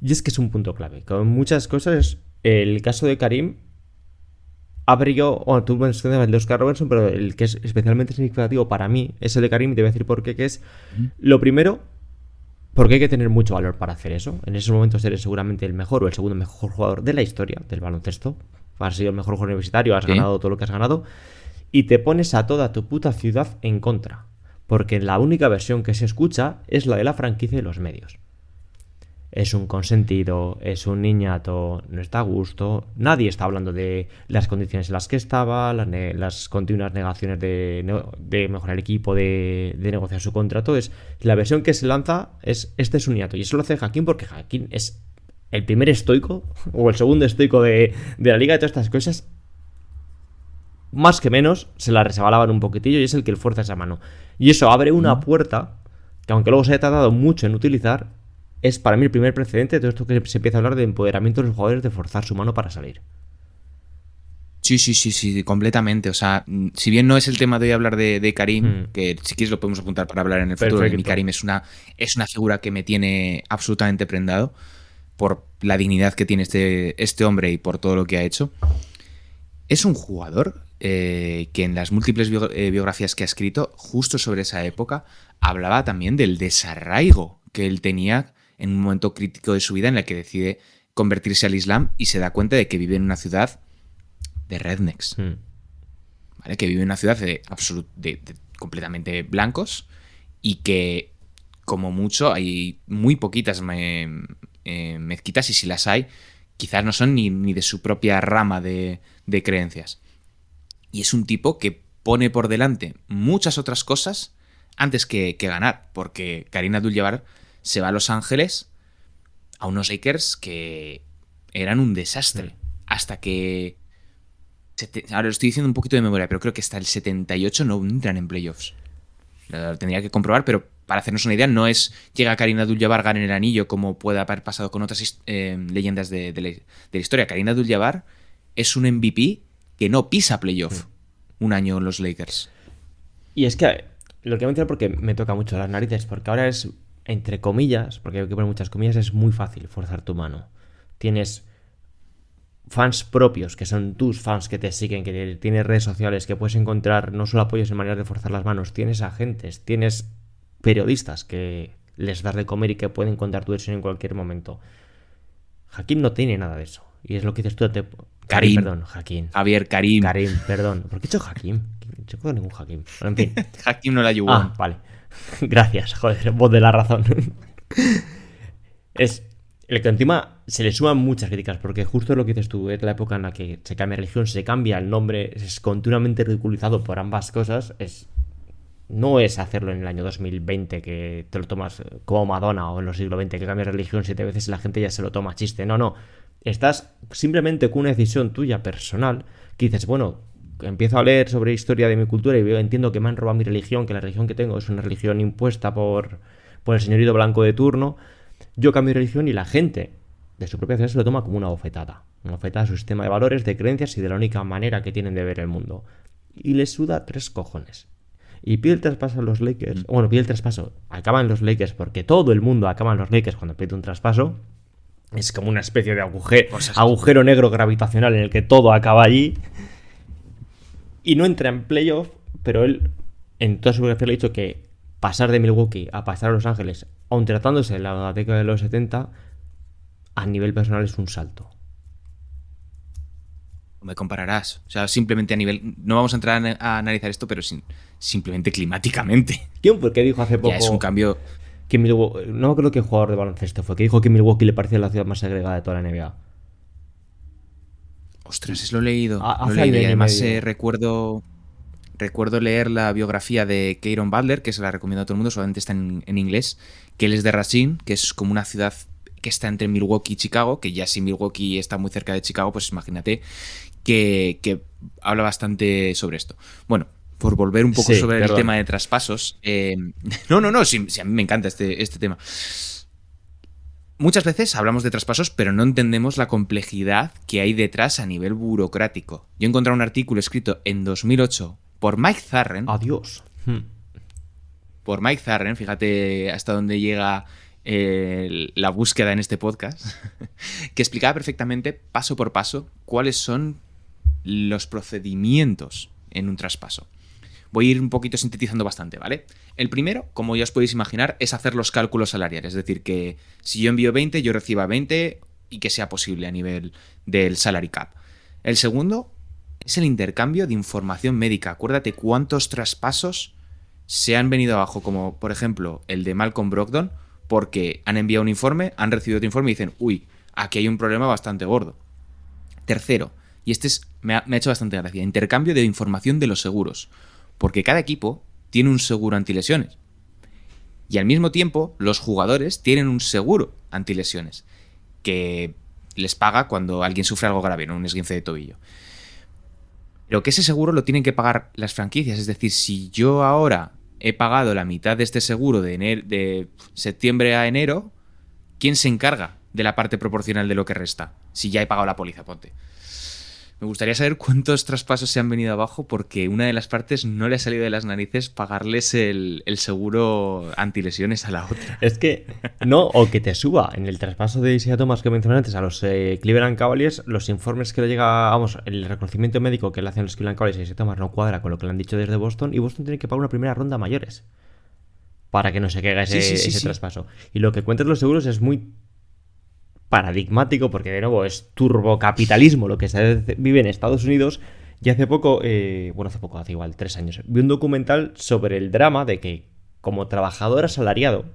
Y es que es un punto clave. Con muchas cosas, el caso de Karim tú mencionabas el de Oscar Robertson, pero el que es especialmente significativo para mí es el de Karim, y te voy a decir por qué, que es lo primero, porque hay que tener mucho valor para hacer eso. En esos momentos eres seguramente el mejor o el segundo mejor jugador de la historia del baloncesto. Has sido el mejor jugador universitario, has ganado todo lo que has ganado y te pones a toda tu puta ciudad en contra, porque la única versión que se escucha es la de la franquicia y los medios. Es un consentido, es un niñato, no está a gusto. Nadie está hablando de las condiciones en las que estaba, las continuas negaciones de mejorar el equipo, de negociar su contrato. La versión que se lanza es este es un niñato. Y eso lo hace Hakeem porque Hakeem es el primer estoico o el segundo estoico de la liga de todas estas cosas. Más que menos se la resbalaban un poquitillo y es el que fuerza esa mano. Y eso abre una puerta que, aunque luego se haya tardado mucho en utilizar, es para mí el primer precedente de todo esto que se empieza a hablar de empoderamiento de los jugadores, de forzar su mano para salir. Sí, completamente. O sea, si bien no es el tema de hoy hablar de Karim, que si quieres lo podemos apuntar para hablar en el futuro, de mi Karim es una figura que me tiene absolutamente prendado por la dignidad que tiene este hombre y por todo lo que ha hecho. Es un jugador que en las múltiples biografías que ha escrito, justo sobre esa época, hablaba también del desarraigo que él tenía en un momento crítico de su vida en el que decide convertirse al Islam y se da cuenta de que vive en una ciudad de rednecks, ¿vale? Que vive en una ciudad de completamente blancos y que, como mucho, hay muy poquitas mezquitas, y si las hay, quizás no son ni de su propia rama de creencias. Y es un tipo que pone por delante muchas otras cosas antes que ganar, porque Karim Abdul-Jabbar se va a Los Ángeles a unos Lakers que eran un desastre. Hasta que... Ahora lo estoy diciendo un poquito de memoria, pero creo que hasta el 78 no entran en playoffs. Lo tendría que comprobar, pero para hacernos una idea, no es llega Karim Abdul-Jabbar, gana el anillo, como puede haber pasado con otras leyendas de la historia. Karim Abdul-Jabbar es un MVP que no pisa playoff un año en los Lakers. Y es que lo que voy a mencionar porque me toca mucho las narices, porque ahora es, entre comillas, porque hay que poner muchas comillas, es muy fácil forzar tu mano. Tienes fans propios, que son tus fans que te siguen, que tienes redes sociales, que puedes encontrar no solo apoyos en maneras de forzar las manos, tienes agentes, tienes periodistas que les das de comer y que pueden contar tu versión en cualquier momento. Hakeem no tiene nada de eso. Y es lo que dices tú. Karim, perdón, Hakeem. Javier, Karim, perdón. ¿Por qué he dicho Hakeem? No se puede ningún Hakeem. Pero en fin. Hakeem no la ayudó. Ah, vale. Gracias, joder, voz de la razón. Es el que encima se le suman muchas críticas, porque justo lo que dices tú, es la época en la que se cambia religión, se cambia el nombre, es continuamente ridiculizado por ambas cosas. No es hacerlo en el año 2020 que te lo tomas como Madonna, o en los siglos XX que cambias religión 7 veces y la gente ya se lo toma a chiste. No. Estás simplemente con una decisión tuya personal que dices, bueno, empiezo a leer sobre historia de mi cultura y entiendo que me han robado mi religión, que la religión que tengo es una religión impuesta por el señorito blanco de turno. yo cambio de religión y la gente de su propia ciudad se lo toma como una bofetada. Una bofetada a su sistema de valores, de creencias y de la única manera que tienen de ver el mundo. Y les suda 3 cojones. Y pide el traspaso a los Lakers. Bueno, pide el traspaso. Acaban los Lakers porque todo el mundo acaba en los Lakers cuando pide un traspaso. Es como una especie de agujero negro gravitacional en el que todo acaba allí. Y no entra en playoff, pero él en toda su biografía le ha dicho que pasar de Milwaukee a pasar a Los Ángeles, aun tratándose de la década de los 70, a nivel personal es un salto. Me compararás. O sea, simplemente a nivel... No vamos a entrar a analizar esto, pero simplemente climáticamente. ¿Quién fue que dijo hace poco? Ya es un cambio... Que Milwaukee, no creo que jugador de baloncesto fue, que dijo que Milwaukee le parecía la ciudad más segregada de toda la NBA. Ostras, eso lo he leído. Hace Lo he leído. Y además medio. recuerdo leer la biografía de Kieron Butler, que se la recomiendo a todo el mundo, solamente está en inglés, que él es de Racine, que es como una ciudad que está entre Milwaukee y Chicago, que ya si Milwaukee está muy cerca de Chicago, pues imagínate que habla bastante sobre esto. Bueno, por volver un poco sobre el tema de traspasos. No, sí, a mí me encanta este tema. Muchas veces hablamos de traspasos, pero no entendemos la complejidad que hay detrás a nivel burocrático. Yo he encontrado un artículo escrito en 2008 por Mike Zarren. Adiós. Por Mike Zarren, fíjate hasta dónde llega la búsqueda en este podcast, que explicaba perfectamente, paso por paso, cuáles son los procedimientos en un traspaso. Voy a ir un poquito sintetizando bastante, ¿vale? El primero, como ya os podéis imaginar, es hacer los cálculos salariales. Es decir, que si yo envío 20, yo reciba 20 y que sea posible a nivel del salary cap. El segundo es el intercambio de información médica. Acuérdate cuántos traspasos se han venido abajo, como por ejemplo el de Malcolm Brogdon, porque han enviado un informe, han recibido otro informe y dicen, uy, aquí hay un problema bastante gordo. Tercero, y este me ha hecho bastante gracia, intercambio de información de los seguros. Porque cada equipo tiene un seguro antilesiones. Y al mismo tiempo, los jugadores tienen un seguro antilesiones que les paga cuando alguien sufre algo grave, ¿no? Un esguince de tobillo. Pero que ese seguro lo tienen que pagar las franquicias. Es decir, si yo ahora he pagado la mitad de este seguro de septiembre a enero, ¿quién se encarga de la parte proporcional de lo que resta? Si ya he pagado la póliza, ponte. Me gustaría saber cuántos traspasos se han venido abajo porque una de las partes no le ha salido de las narices pagarles el seguro antilesiones a la otra. Es que, no, o que te suba en el traspaso de Isaiah Thomas que mencioné antes a los Cleveland Cavaliers, los informes que le llega, vamos, el reconocimiento médico que le hacen los Cleveland Cavaliers a Isaiah Thomas no cuadra con lo que le han dicho desde Boston y Boston tiene que pagar una primera ronda mayores para que no se caiga ese traspaso. Y lo que cuentan los seguros es muy paradigmático porque de nuevo es turbocapitalismo lo que se vive en Estados Unidos. Y hace poco, hace igual 3 años, vi un documental sobre el drama de que como trabajador asalariado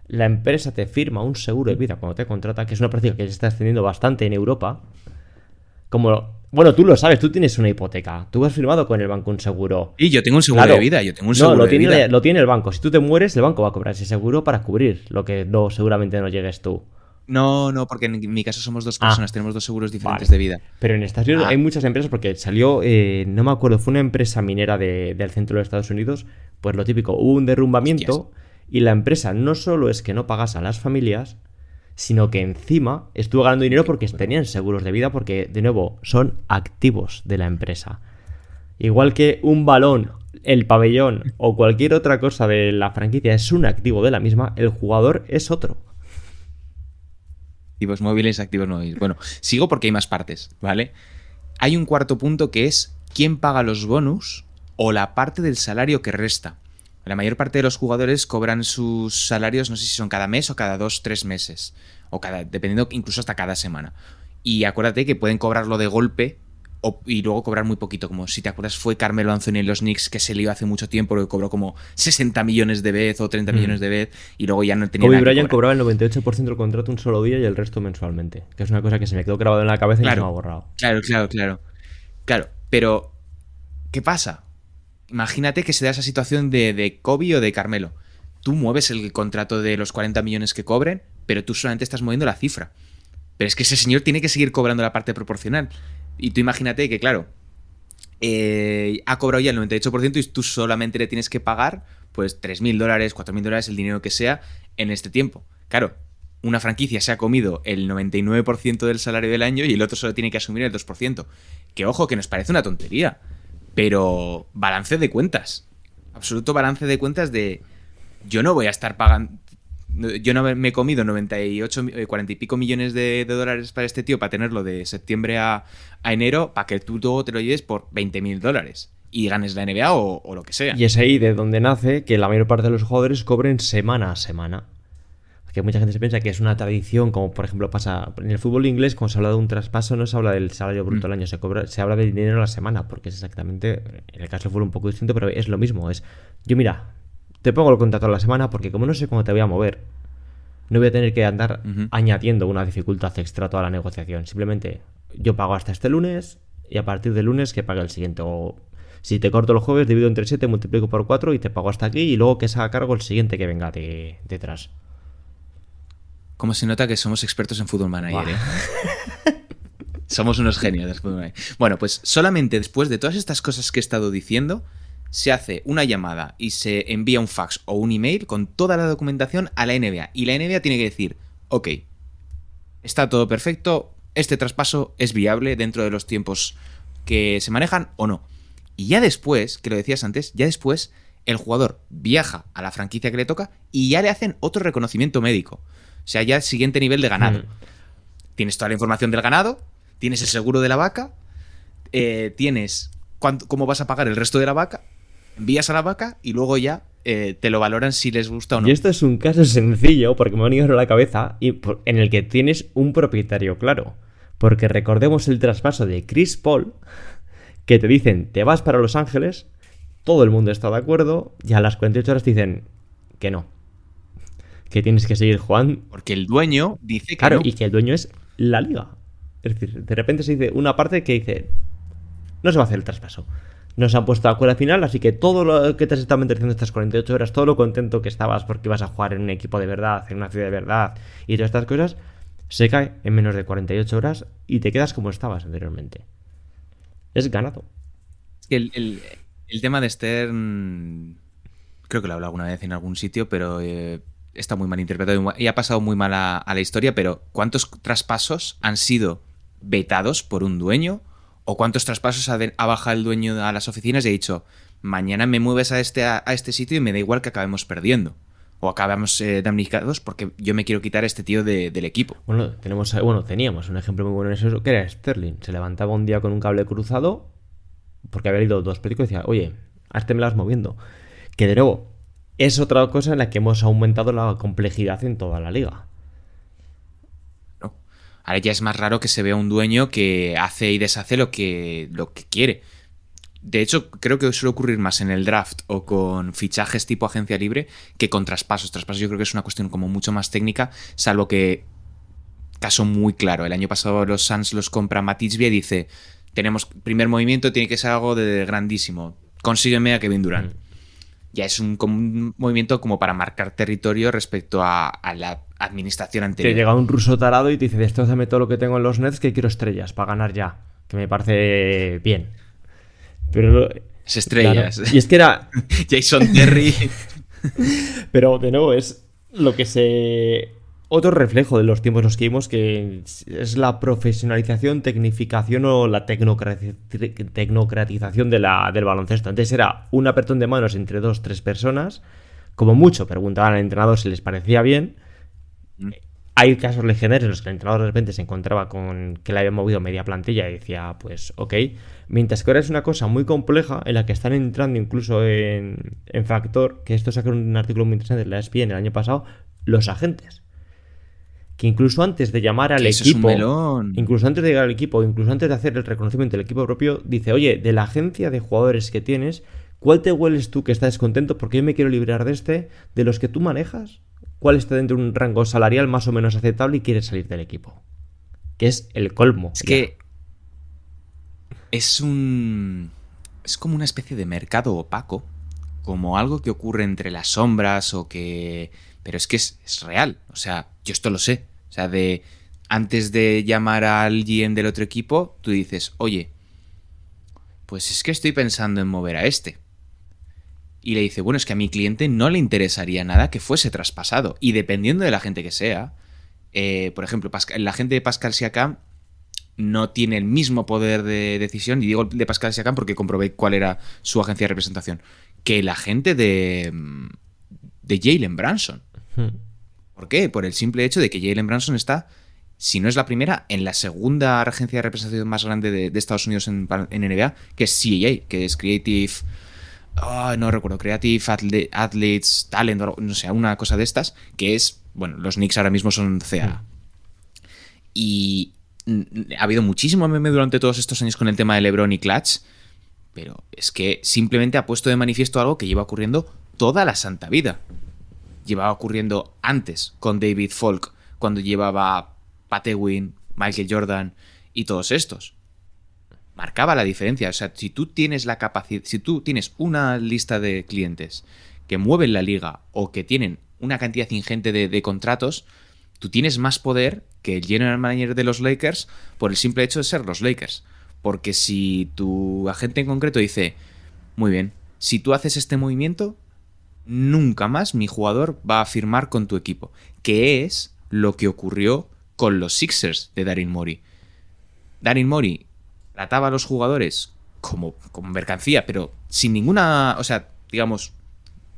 la empresa te firma un seguro de vida cuando te contrata, que es una práctica que se está extendiendo bastante en Europa. Como, bueno, tú lo sabes, tú tienes una hipoteca, tú has firmado con el banco un seguro. Y yo tengo un seguro de vida, lo tiene el banco. Si tú te mueres, el banco va a cobrar ese seguro para cubrir lo que no, seguramente no llegues tú. No, porque en mi caso somos 2 personas, tenemos 2 seguros diferentes de vida. Pero en Estados Unidos hay muchas empresas, porque salió, no me acuerdo, fue una empresa minera del centro de Estados Unidos, pues lo típico, hubo un derrumbamiento. Hostias. Y la empresa no solo es que no pagase a las familias, sino que encima estuvo ganando dinero porque tenían seguros de vida, porque de nuevo son activos de la empresa. Igual que un balón, el pabellón o cualquier otra cosa de la franquicia es un activo de la misma, el jugador es otro. Activos móviles, activos móviles. Bueno, sigo porque hay más partes, ¿vale? Hay un cuarto punto que es quién paga los bonus o la parte del salario que resta. La mayor parte de los jugadores cobran sus salarios, no sé si son cada mes o cada 2-3 meses, o dependiendo incluso hasta cada semana. Y acuérdate que pueden cobrarlo de golpe y luego cobrar muy poquito, como si te acuerdas fue Carmelo Anthony en los Knicks, que se lió hace mucho tiempo, que cobró como 60 millones de vez o 30 millones de vez y luego ya no tenía Kobe nada que Bryant cobrar. cobraba el 98% del contrato un solo día y el resto mensualmente, que es una cosa que se me quedó grabado en la cabeza y se me ha borrado. Claro, pero ¿qué pasa? Imagínate que se da esa situación de Kobe o de Carmelo. Tú mueves el contrato de los 40 millones que cobren, pero tú solamente estás moviendo la cifra. Pero es que ese señor tiene que seguir cobrando la parte proporcional. Y tú imagínate que, claro, ha cobrado ya el 98% y tú solamente le tienes que pagar pues $3.000, $4.000, el dinero que sea, en este tiempo. Claro, una franquicia se ha comido el 99% del salario del año y el otro solo tiene que asumir el 2%. Que ojo, que nos parece una tontería, pero balance de cuentas. Absoluto balance de cuentas de... Yo no voy a estar pagando... Yo no me he comido 40 y pico millones de dólares para este tío para tenerlo de septiembre a enero para que tú luego te lo lleves por $20,000 y ganes la NBA o lo que sea. Y es ahí de donde nace que la mayor parte de los jugadores cobren semana a semana. Que mucha gente se piensa que es una tradición, como por ejemplo pasa en el fútbol inglés, cuando se habla de un traspaso no se habla del salario bruto al año, se habla del dinero a la semana, porque es exactamente, en el caso del fútbol un poco distinto, pero es lo mismo. Es, yo mira, te pongo el contrato a la semana porque como no sé cómo te voy a mover, no voy a tener que andar añadiendo una dificultad extra a toda la negociación. Simplemente yo pago hasta este lunes y a partir del lunes que pague el siguiente. O si te corto los jueves, divido entre 7, multiplico por 4 y te pago hasta aquí y luego que se haga cargo el siguiente que venga detrás. Como se nota que somos expertos en Football Manager, Somos unos genios del Football Manager. Bueno, pues solamente después de todas estas cosas que he estado diciendo, se hace una llamada y se envía un fax o un email con toda la documentación a la NBA. Y la NBA tiene que decir, ok, está todo perfecto, este traspaso es viable dentro de los tiempos que se manejan o no. Y ya después, que lo decías antes, ya después el jugador viaja a la franquicia que le toca y ya le hacen otro reconocimiento médico. O sea, ya el siguiente nivel de ganado. Tienes toda la información del ganado, tienes el seguro de la vaca, tienes cómo vas a pagar el resto de la vaca, envías a la vaca y luego ya te lo valoran si les gusta o no. Y esto es un caso sencillo, porque me ha venido a la cabeza, en el que tienes un propietario claro. Porque recordemos el traspaso de Chris Paul, que te dicen, te vas para Los Ángeles, todo el mundo está de acuerdo, y a las 48 horas te dicen que no. Que tienes que seguir jugando. Porque el dueño dice que claro, no. Y que el dueño es la liga. Es decir, de repente se dice una parte que dice, no se va a hacer el traspaso. No se han puesto de acuerdo al final, así que todo lo que te has estado manteniendo estas 48 horas, todo lo contento que estabas porque ibas a jugar en un equipo de verdad, en una ciudad de verdad, y todas estas cosas, se cae en menos de 48 horas y te quedas como estabas anteriormente. Es ganado. El tema de Stern, creo que lo he hablado alguna vez en algún sitio, pero está muy mal interpretado y ha pasado muy mal a la historia, pero ¿cuántos traspasos han sido vetados por un dueño? ¿O cuántos traspasos ha bajado el dueño a las oficinas y ha dicho, mañana me mueves a este sitio y me da igual que acabemos perdiendo? O acabamos damnificados porque yo me quiero quitar a este tío del equipo. Bueno, teníamos un ejemplo muy bueno en eso, que era Sterling. Se levantaba un día con un cable cruzado porque había ido 2 películas y decía, oye, a este me las moviendo. Que de nuevo, es otra cosa en la que hemos aumentado la complejidad en toda la liga. No. Ahora ya es más raro que se vea un dueño que hace y deshace lo que quiere. De hecho, creo que suele ocurrir más en el draft o con fichajes tipo agencia libre que con traspasos. Traspasos yo creo que es una cuestión como mucho más técnica, salvo que, caso muy claro, el año pasado los Suns los compra Matisse y dice, tenemos primer movimiento, tiene que ser algo de grandísimo, consígueme a Kevin Durant. Ya es un movimiento como para marcar territorio respecto a la administración anterior. Te llega un ruso tarado y te dice, destrozame todo lo que tengo en los Nets que quiero estrellas para ganar ya, que me parece bien. Pero es estrellas. Claro. Y es que era Jason Terry. Pero de nuevo es lo que se... Otro reflejo de los tiempos en los que vimos, que es la profesionalización, tecnificación o la tecnocratización del baloncesto. Antes era un apretón de manos entre 2-3 personas, como mucho preguntaban al entrenador si les parecía bien. Hay casos legendarios en los que el entrenador de repente se encontraba con que le habían movido media plantilla y decía, pues ok. Mientras que ahora es una cosa muy compleja en la que están entrando incluso en factor, que esto saca un artículo muy interesante de la ESPN el año pasado, los agentes. Que incluso antes de llamar al equipo, incluso antes de llegar al equipo, incluso antes de hacer el reconocimiento del equipo propio, dice, oye, de la agencia de jugadores que tienes, ¿cuál te hueles tú que está descontento? Porque yo me quiero librar de los que tú manejas. ¿Cuál está dentro de un rango salarial más o menos aceptable y quiere salir del equipo? Que es el colmo. Es que es como una especie de mercado opaco, como algo que ocurre entre las sombras o que... Pero es que es real, o sea, yo esto lo sé. O sea, antes de llamar al GM del otro equipo, tú dices, oye, pues es que estoy pensando en mover a este. Y le dice, bueno, es que a mi cliente no le interesaría nada que fuese traspasado. Y dependiendo de la gente que sea, por ejemplo, la gente de Pascal Siakam no tiene el mismo poder de decisión, y digo de Pascal Siakam porque comprobé cuál era su agencia de representación, que la gente de Jalen Brunson. ¿Por qué? Por el simple hecho de que Jalen Brunson está, si no es la primera, en la segunda agencia de representación más grande de Estados Unidos en NBA, que es CAA, que es Creative... no recuerdo, Creative Athletes Talent, no sé, una cosa de estas, que es, bueno, los Knicks ahora mismo son CAA. Y ha habido muchísimo meme durante todos estos años con el tema de LeBron y Clutch, pero es que simplemente ha puesto de manifiesto algo que lleva ocurriendo toda la santa vida. Llevaba ocurriendo antes con David Falk, cuando llevaba Pat Ewing, Michael Jordan y todos estos. Marcaba la diferencia. O sea, si tú tienes la capacidad, si tú tienes una lista de clientes que mueven la liga o que tienen una cantidad ingente de contratos, tú tienes más poder que el general manager de los Lakers por el simple hecho de ser los Lakers. Porque si tu agente en concreto dice, muy bien, si tú haces este movimiento, nunca más mi jugador va a firmar con tu equipo. Que es lo que ocurrió con los Sixers de Daryl Morey. Daryl Morey trataba a los jugadores como mercancía, pero sin ninguna... O sea, digamos,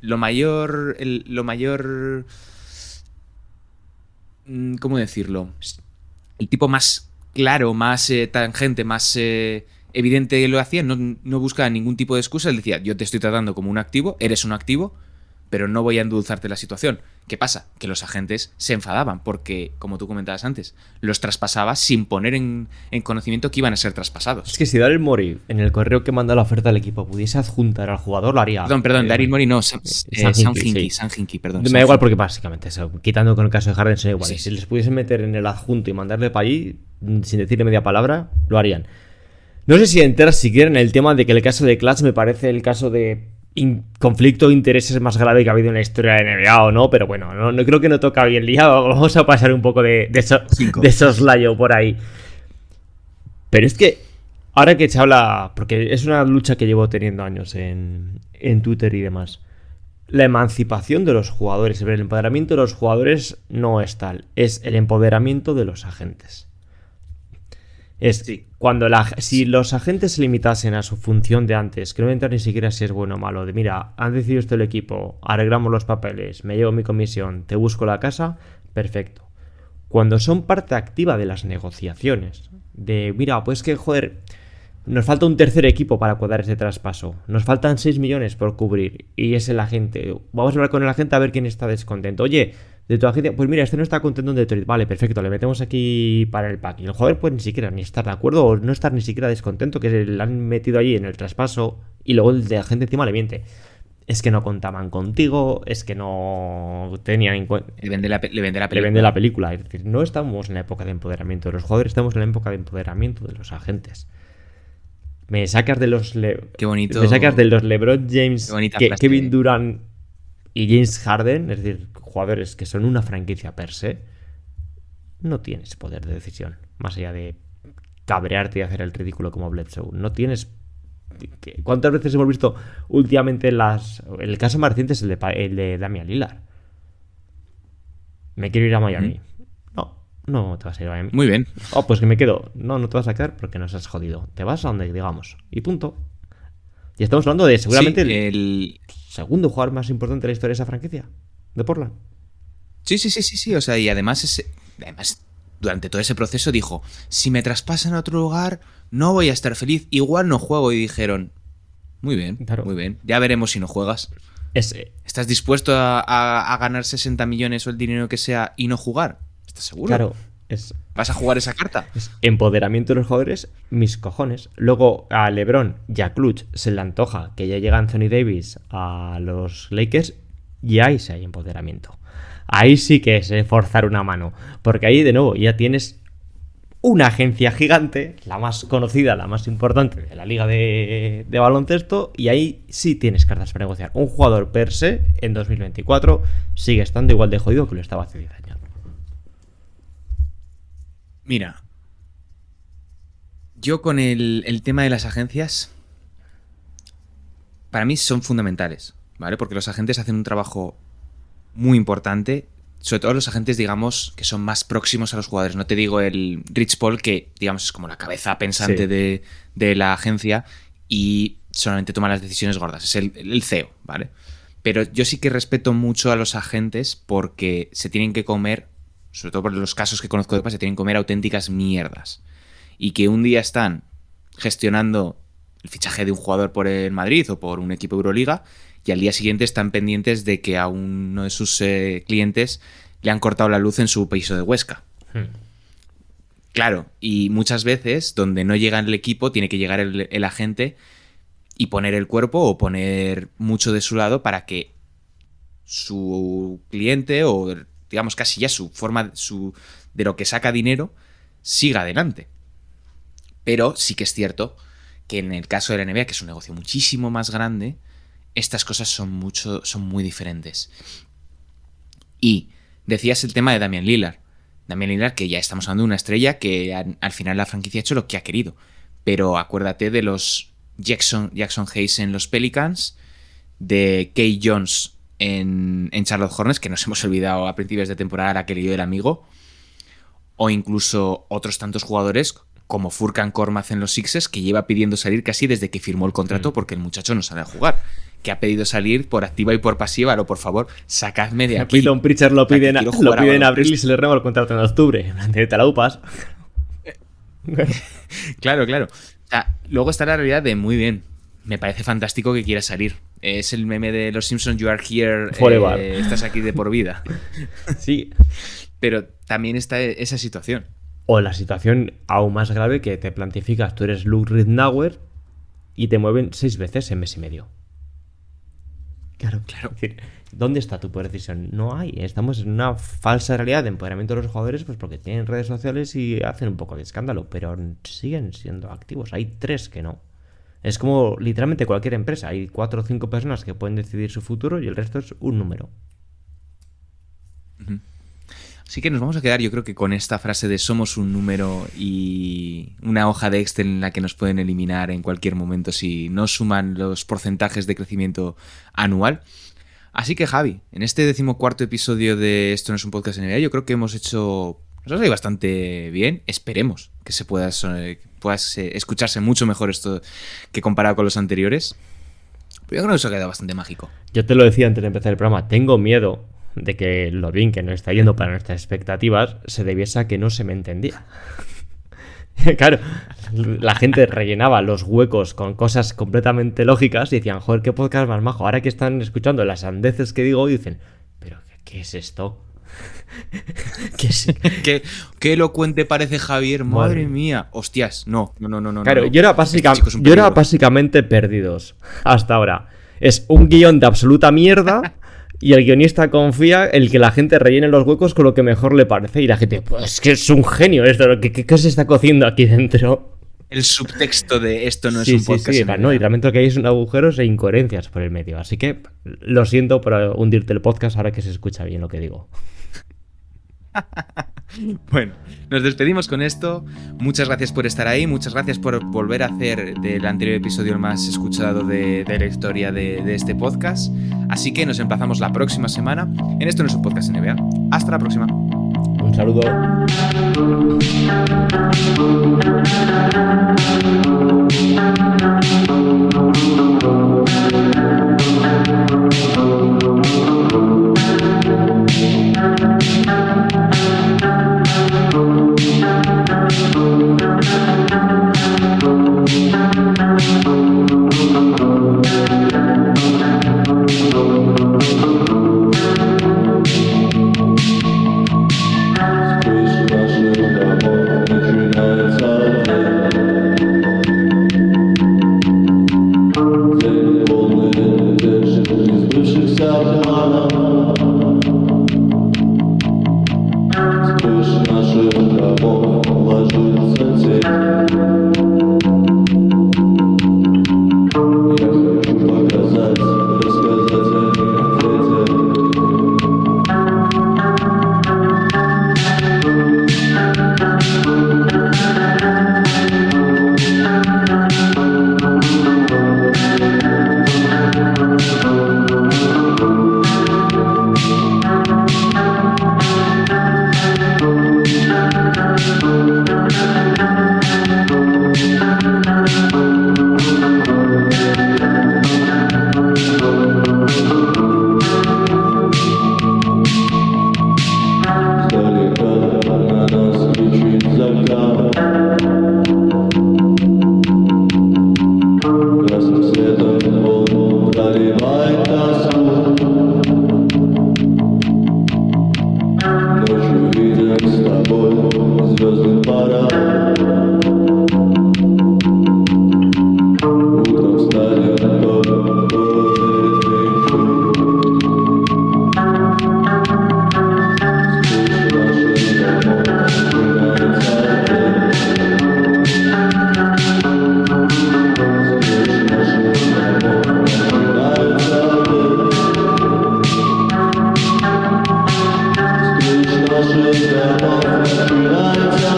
lo mayor... ¿Cómo decirlo? El tipo más claro, más tangente, más evidente que lo hacía, no buscaba ningún tipo de excusa. Él decía, yo te estoy tratando como un activo, eres un activo, pero no voy a endulzarte la situación. ¿Qué pasa? Que los agentes se enfadaban porque, como tú comentabas antes, los traspasaba sin poner en conocimiento que iban a ser traspasados. Es que si Daryl Morey, en el correo que manda la oferta al equipo, pudiese adjuntar al jugador, lo haría. Perdón, Daryl Morey no, Sam Hinkie, perdón. Me da igual porque básicamente eso, quitando con el caso de Harden, son iguales. Sí. Si les pudiesen meter en el adjunto y mandarle para allí, sin decirle media palabra, lo harían. No sé si entrar siquiera en el tema de que el caso de Clutch me parece el caso de conflicto de intereses más grave que ha habido en la historia de NBA o no, pero bueno, no creo que no toca bien liado. Vamos a pasar un poco de soslayo por ahí. Pero es que ahora que se habla, porque es una lucha que llevo teniendo años en Twitter y demás, la emancipación de los jugadores, el empoderamiento de los jugadores no es tal, es el empoderamiento de los agentes. Cuando si los agentes se limitasen a su función de antes, que no entran ni siquiera si es bueno o malo, de mira, han decidido esto el equipo, arreglamos los papeles, me llevo mi comisión, te busco la casa, perfecto. Cuando son parte activa de las negociaciones, de mira, pues que joder, nos falta un tercer equipo para cuadrar ese traspaso, nos faltan 6 millones por cubrir, y es el agente, vamos a hablar con el agente a ver quién está descontento. Oye, de tu agente, pues mira, este no está contento en Detroit, vale, perfecto, le metemos aquí para el pack. Y el jugador puede ni siquiera ni estar de acuerdo o no estar ni siquiera descontento que se le han metido allí en el traspaso y luego el de agente encima le miente. Es que no contaban contigo, es que no tenían en cuenta... Le vende la película. Es decir, no estamos en la época de empoderamiento de los jugadores, estamos en la época de empoderamiento de los agentes. Me sacas de los... Qué bonito. Me sacas de los LeBron James, Kevin Durant y James Harden, es decir, jugadores que son una franquicia per se, no tienes poder de decisión, más allá de cabrearte y hacer el ridículo como Bledsoe. No tienes... ¿Cuántas veces hemos visto últimamente el caso más reciente es el de Damian Lillard? Me quiero ir a Miami. No te vas a ir a Miami. Muy bien. Pues que me quedo. No te vas a quedar porque nos has jodido. Te vas a donde digamos. Y punto. Y estamos hablando de seguramente el segundo jugador más importante de la historia de esa franquicia, de Portland. Sí. O sea, y además durante todo ese proceso dijo, si me traspasan a otro lugar, no voy a estar feliz, igual no juego. Y dijeron, muy bien, claro. Muy bien, ya veremos si no juegas. ¿Estás dispuesto a ganar 60 millones o el dinero que sea y no jugar? ¿Estás seguro? Claro. ¿Vas a jugar esa carta? Empoderamiento de los jugadores, mis cojones. Luego a LeBron y a Clutch se le antoja que ya llega Anthony Davis a los Lakers y ahí sí hay empoderamiento. Ahí sí que es forzar una mano. Porque ahí de nuevo ya tienes una agencia gigante, la más conocida, la más importante de la liga de baloncesto, y ahí sí tienes cartas para negociar. Un jugador per se en 2024 sigue estando igual de jodido que lo estaba hace 10 años. Mira, yo con el tema de las agencias, para mí son fundamentales, ¿vale? Porque los agentes hacen un trabajo muy importante, sobre todo los agentes, digamos, que son más próximos a los jugadores. No te digo el Rich Paul, que, digamos, es como la cabeza pensante de la agencia y solamente toma las decisiones gordas. Es el CEO, ¿vale? Pero yo sí que respeto mucho a los agentes porque se tienen que comer, sobre todo por los casos que conozco de paz, se tienen que comer auténticas mierdas. Y que un día están gestionando el fichaje de un jugador por el Madrid o por un equipo Euroliga y al día siguiente están pendientes de que a uno de sus clientes le han cortado la luz en su piso de Huesca. Claro, y muchas veces donde no llega el equipo tiene que llegar el agente y poner el cuerpo o poner mucho de su lado para que su cliente o digamos casi ya su forma de lo que saca dinero siga adelante. Pero sí que es cierto que en el caso de la NBA, que es un negocio muchísimo más grande, estas cosas son muy diferentes. Y decías el tema de Damian Lillard. Damian Lillard, que ya estamos hablando de una estrella que al final la franquicia ha hecho lo que ha querido. Pero acuérdate de los Jackson Hayes en los Pelicans, de Kay Jones en Charlotte Hornets, que nos hemos olvidado a principios de temporada la que le dio el amigo, o incluso otros tantos jugadores como Furkan Korkmaz en los Sixers, que lleva pidiendo salir casi desde que firmó el contrato porque el muchacho no sabe jugar, que ha pedido salir por activa y por pasiva. Por favor, sacadme de aquí. Peyton Pritchard lo pide en abril y se le renueva el contrato en octubre. Te la upas. Claro. O sea, luego está la realidad de muy bien. Me parece fantástico que quiera salir. Es el meme de los Simpsons, you are here, forever. Estás aquí de por vida. Sí. Pero también está esa situación. O la situación aún más grave que te plantificas, tú eres Luke Ridnour y te mueven 6 veces en mes y medio. Claro. Es decir, ¿dónde está tu decisión? No hay. Estamos en una falsa realidad de empoderamiento de los jugadores, pues porque tienen redes sociales y hacen un poco de escándalo, pero siguen siendo activos. Hay 3 que no. Es como literalmente cualquier empresa. Hay 4 o 5 personas que pueden decidir su futuro y el resto es un número. Así que nos vamos a quedar, yo creo que con esta frase de somos un número y una hoja de Excel en la que nos pueden eliminar en cualquier momento si no suman los porcentajes de crecimiento anual. Así que, Javi, en este 14º episodio de Esto no es un podcast NBA, yo creo que nos ha salido bastante bien. Esperemos que se pueda escucharse mucho mejor esto que comparado con los anteriores. Pero yo creo que eso ha quedado bastante mágico. Yo te lo decía antes de empezar el programa, tengo miedo de que lo bien que nos está yendo para nuestras expectativas se debiese a que no se me entendía. Claro, la gente rellenaba los huecos con cosas completamente lógicas y decían, joder, qué podcast más majo. Ahora que están escuchando las sandeces que digo, dicen, pero ¿qué es esto? ¿Qué elocuente parece Javier? Madre mía. Hostias, no. Claro, no. Yo era básicamente perdidos hasta ahora. Es un guión de absoluta mierda. Y el guionista confía en que la gente rellene los huecos con lo que mejor le parece. Y la gente, pues que es un genio esto. ¿Qué se está cociendo aquí dentro? El subtexto de esto no es un podcast. Sí, no, y realmente lo que hay son agujeros e incoherencias por el medio. Así que lo siento por hundirte el podcast ahora que se escucha bien lo que digo. Bueno, nos despedimos con esto. Muchas gracias por estar ahí. Muchas gracias por volver a hacer del anterior episodio el más escuchado de la historia de este podcast. Así que nos emplazamos la próxima semana en Esto no es un podcast NBA. Hasta la próxima. Un saludo. Nasze